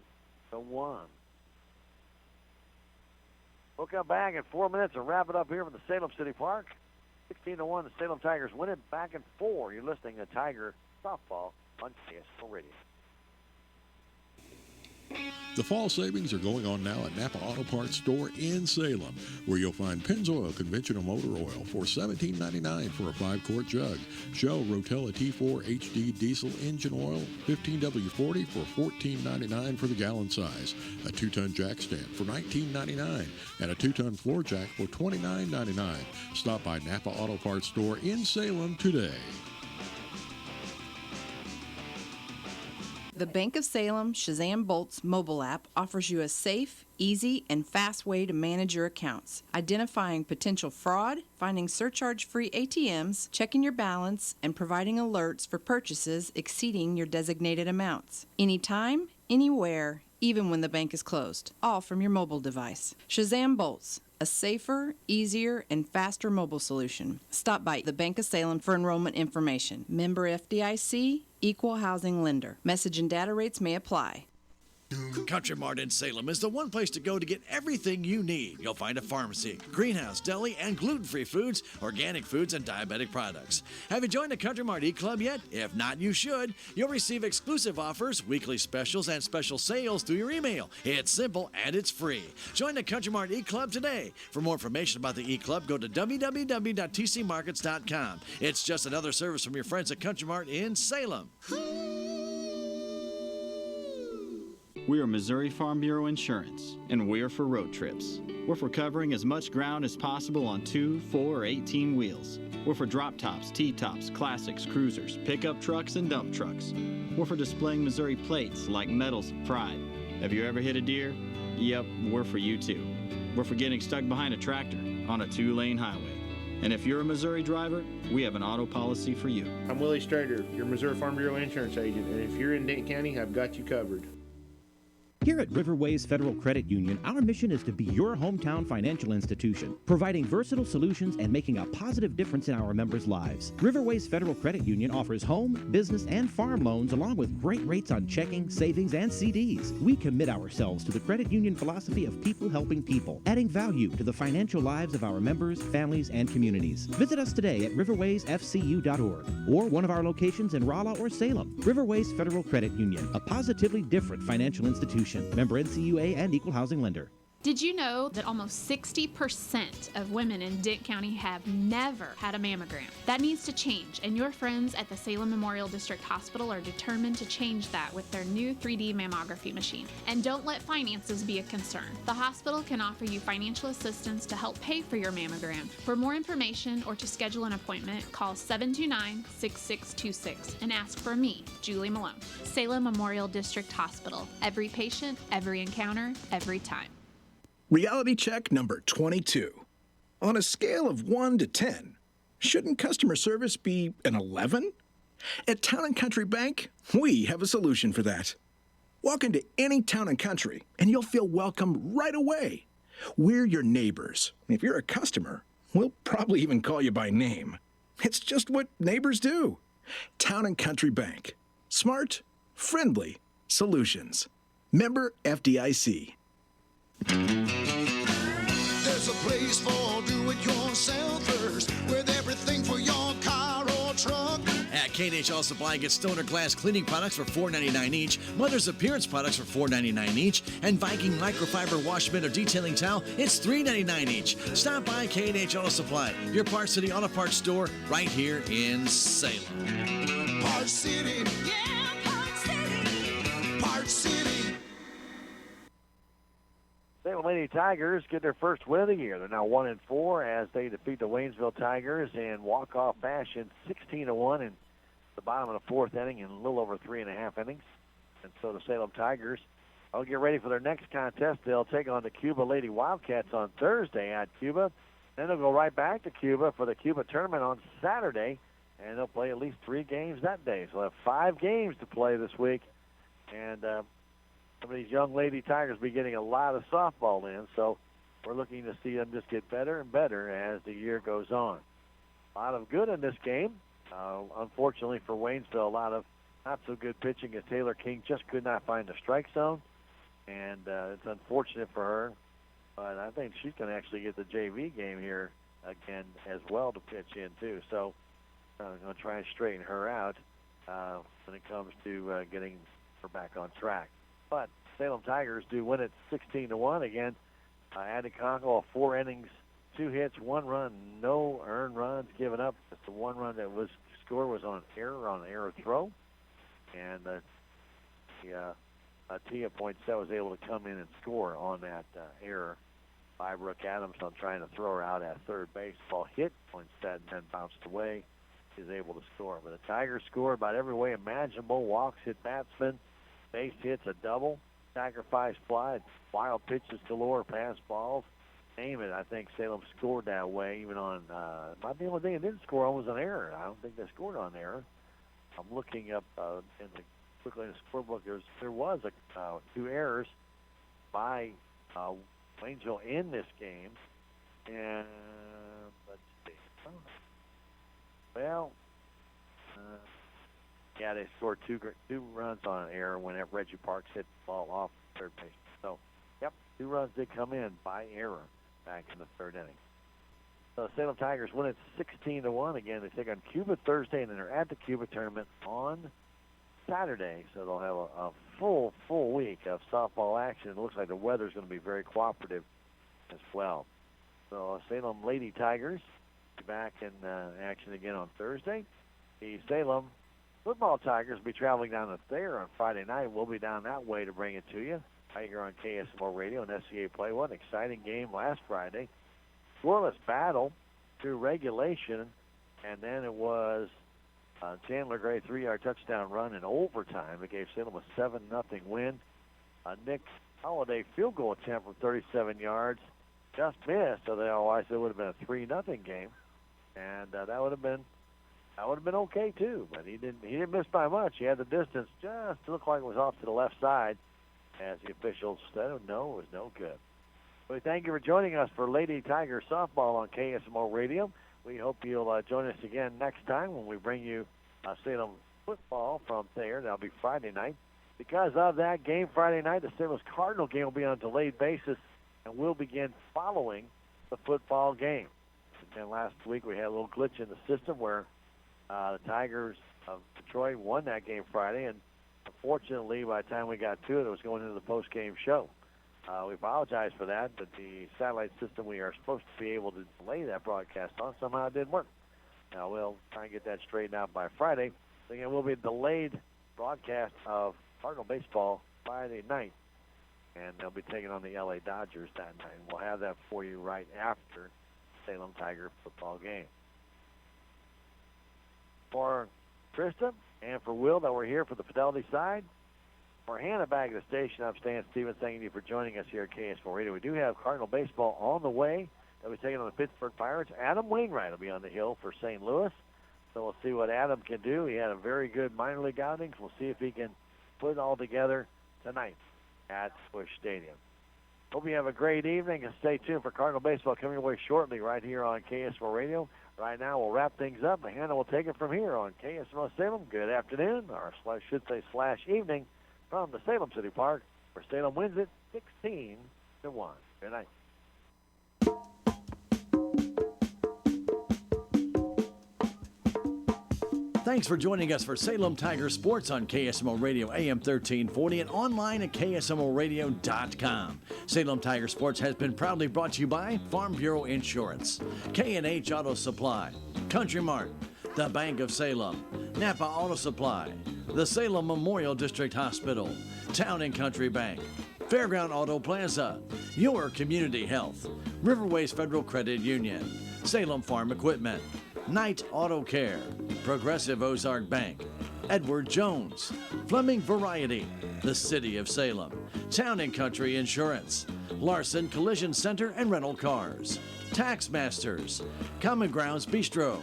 We'll come back in 4 minutes and wrap it up here from the Salem City Park. 16-1, the Salem Tigers win it back in 4. You're listening to Tiger Softball on KSMO Radio. The fall savings are going on now at Napa Auto Parts Store in Salem, where you'll find Pennzoil conventional motor oil for $17.99 for a 5-quart jug. Shell Rotella T4 HD diesel engine oil, $15.40 for $14.99 for the gallon size. A 2-ton jack stand for $19.99 and a 2-ton floor jack for $29.99. Stop by Napa Auto Parts Store in Salem today. The Bank of Salem Shazam Bolts mobile app offers you a safe, easy, and fast way to manage your accounts, identifying potential fraud, finding surcharge-free ATMs, checking your balance, and providing alerts for purchases exceeding your designated amounts. Anytime, anywhere, even when the bank is closed, all from your mobile device. Shazam Bolts, a safer, easier, and faster mobile solution. Stop by the Bank of Salem for enrollment information. Member FDIC, Equal Housing Lender. Message and data rates may apply. Country Mart in Salem is the one place to go to get everything you need. You'll find a pharmacy, greenhouse, deli, and gluten-free foods, organic foods, and diabetic products. Have you joined the Country Mart e-club yet? If not, you should. You'll receive exclusive offers, weekly specials, and special sales through your email. It's simple and it's free. Join the Country Mart e-club today. For more information about the e-club, go to www.tcmarkets.com. It's just another service from your friends at Country Mart in Salem. We are Missouri Farm Bureau Insurance, and we're for road trips. We're for covering as much ground as possible on 2, 4, or 18 wheels. We're for drop tops, T-tops, classics, cruisers, pickup trucks, and dump trucks. We're for displaying Missouri plates like medals of pride. Have you ever hit a deer? Yep, we're for you too. We're for getting stuck behind a tractor on a 2-lane highway. And if you're a Missouri driver, we have an auto policy for you. I'm Willie Strader, your Missouri Farm Bureau Insurance agent, and if you're in Dent County, I've got you covered. Here at Riverways Federal Credit Union, our mission is to be your hometown financial institution, providing versatile solutions and making a positive difference in our members' lives. Riverways Federal Credit Union offers home, business, and farm loans along with great rates on checking, savings, and CDs. We commit ourselves to the credit union philosophy of people helping people, adding value to the financial lives of our members, families, and communities. Visit us today at riverwaysfcu.org or one of our locations in Rolla or Salem. Riverways Federal Credit Union, a positively different financial institution. Member NCUA and Equal Housing Lender. Did you know that almost 60% of women in Dent County have never had a mammogram? That needs to change, and your friends at the Salem Memorial District Hospital are determined to change that with their new 3D mammography machine. And don't let finances be a concern. The hospital can offer you financial assistance to help pay for your mammogram. For more information or to schedule an appointment, call 729-6626 and ask for me, Julie Malone. Salem Memorial District Hospital. Every patient, every encounter, every time. Reality check number 22. On a scale of 1 to 10, shouldn't customer service be an 11? At Town & Country Bank, we have a solution for that. Walk into any town and country, and you'll feel welcome right away. We're your neighbors. If you're a customer, we'll probably even call you by name. It's just what neighbors do. Town & Country Bank. Smart, friendly solutions. Member FDIC. There's a place for do-it-yourselfers with everything for your car or truck. At K&H All Supply, get Stoner Glass cleaning products for $4.99 each, Mother's Appearance products for $4.99 each, and Viking microfiber wash mitt or detailing towel, it's $3.99 each. Stop by K&H Auto Supply, your Parts City Auto Parts store right here in Salem. Parts City. Yeah, Parts City. Parts City. Salem Lady Tigers get their first win of the year. They're now 1-4 as they defeat the Waynesville Tigers in walk-off fashion, 16-1 in the bottom of the fourth inning in a little over 3.5 innings. And so the Salem Tigers will get ready for their next contest. They'll take on the Cuba Lady Wildcats on Thursday at Cuba. Then they'll go right back to Cuba for the Cuba tournament on Saturday, and they'll play at least 3 games that day. So they'll have 5 games to play this week. And some of these young Lady Tigers will be getting a lot of softball in, so we're looking to see them just get better and better as the year goes on. A lot of good in this game. Unfortunately for Waynesville, a lot of not so good pitching as Taylor King just could not find the strike zone, and it's unfortunate for her. But I think she's going to actually get the JV game here again as well to pitch in too. So I'm going to try and straighten her out when it comes to getting her back on track. But Salem Tigers do win it 16-1 again. Adeconco, 4 innings, 2 hits, 1 run, no earned runs given up. Just the 1 run that was scored was on an error throw. And Tia Poinsett was able to come in and score on that error by Brooke Adams on trying to throw her out at third base. Ball hit Poinsett and then bounced away. She's able to score. But the Tigers scored about every way imaginable. Walks, hit batsmen. base hits, a double, sacrifice fly, wild pitches galore, pass balls. Name it. I think Salem scored that way, even on, might be the only thing it didn't score on was an error. I don't think they scored on error. I'm looking up quickly in the scorebook. There was 2 errors by Waynesville in this game. And let's see. Well, yeah, they scored 2 runs on an error when Reggie Parks hit the ball off third base. So, yep, 2 runs did come in by error back in the 3rd inning. So Salem Tigers win it 16-1. Again, they take on Cuba Thursday, and then they're at the Cuba tournament on Saturday. So they'll have a full week of softball action. It looks like the weather's going to be very cooperative as well. So Salem Lady Tigers be back in action again on Thursday. The Salem Football Tigers will be traveling down to Thayer on Friday night. We'll be down that way to bring it to you right here on KSMO Radio and SCA Play. What an exciting game last Friday. Scoreless battle through regulation, and then it was Chandler Gray 3-yard touchdown run in overtime. It gave Salem a 7-0 win. Nick Holiday field goal attempt from 37 yards just missed, so otherwise it would have been a 3-0 game, and that would have been okay too. But he didn't miss by much. He had the distance just to look like it was off to the left side, as the officials said, no, it was no good. We thank you for joining us for Lady Tiger softball on KSMO Radio. We hope you'll join us again next time when we bring you Salem football from Thayer. That'll be Friday night. Because of that game Friday night, the Salem Cardinal game will be on a delayed basis and will begin following the football game. And last week we had a little glitch in the system where the Tigers of Detroit won that game Friday, and unfortunately by the time we got to it, it was going into the post-game show. We apologize for that, but the satellite system we are supposed to be able to delay that broadcast on somehow it didn't work. Now we'll try and get that straightened out by Friday. Again, we'll be a delayed broadcast of Cardinal baseball Friday night, and they'll be taking on the LA Dodgers that night. We'll have that for you right after Salem Tiger football game. For Krista and for Will that we're here for the Fidelity side, for Hannah back at the station, I'm Stan Stevens. Thanking you for joining us here at KSMO Radio. We do have Cardinal baseball on the way. They'll be taking on the Pittsburgh Pirates. Adam Wainwright will be on the hill for St. Louis. So we'll see what Adam can do. He had a very good minor league outing. We'll see if he can put it all together tonight at Busch Stadium. Hope you have a great evening, and stay tuned for Cardinal baseball coming your way shortly right here on KSMO Radio. Right now, we'll wrap things up, and Hannah will take it from here on KSMO Salem. Good afternoon, or slash evening, from the Salem City Park, where Salem wins it 16-1. Good night. Thanks for joining us for Salem Tiger Sports on KSMO Radio AM 1340 and online at KSMORadio.com. Salem Tiger Sports has been proudly brought to you by Farm Bureau Insurance, K&H Auto Supply, Country Mart, the Bank of Salem, Napa Auto Supply, the Salem Memorial District Hospital, Town and Country Bank, Fairground Auto Plaza, Your Community Health, Riverways Federal Credit Union, Salem Farm Equipment, Knight Auto Care, Progressive Ozark Bank, Edward Jones, Fleming Variety, the City of Salem, Town and Country Insurance, Larson Collision Center and Rental Cars, Tax Masters, Common Grounds Bistro,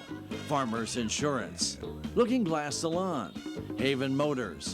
Farmers Insurance, Looking Glass Salon, Haven Motors,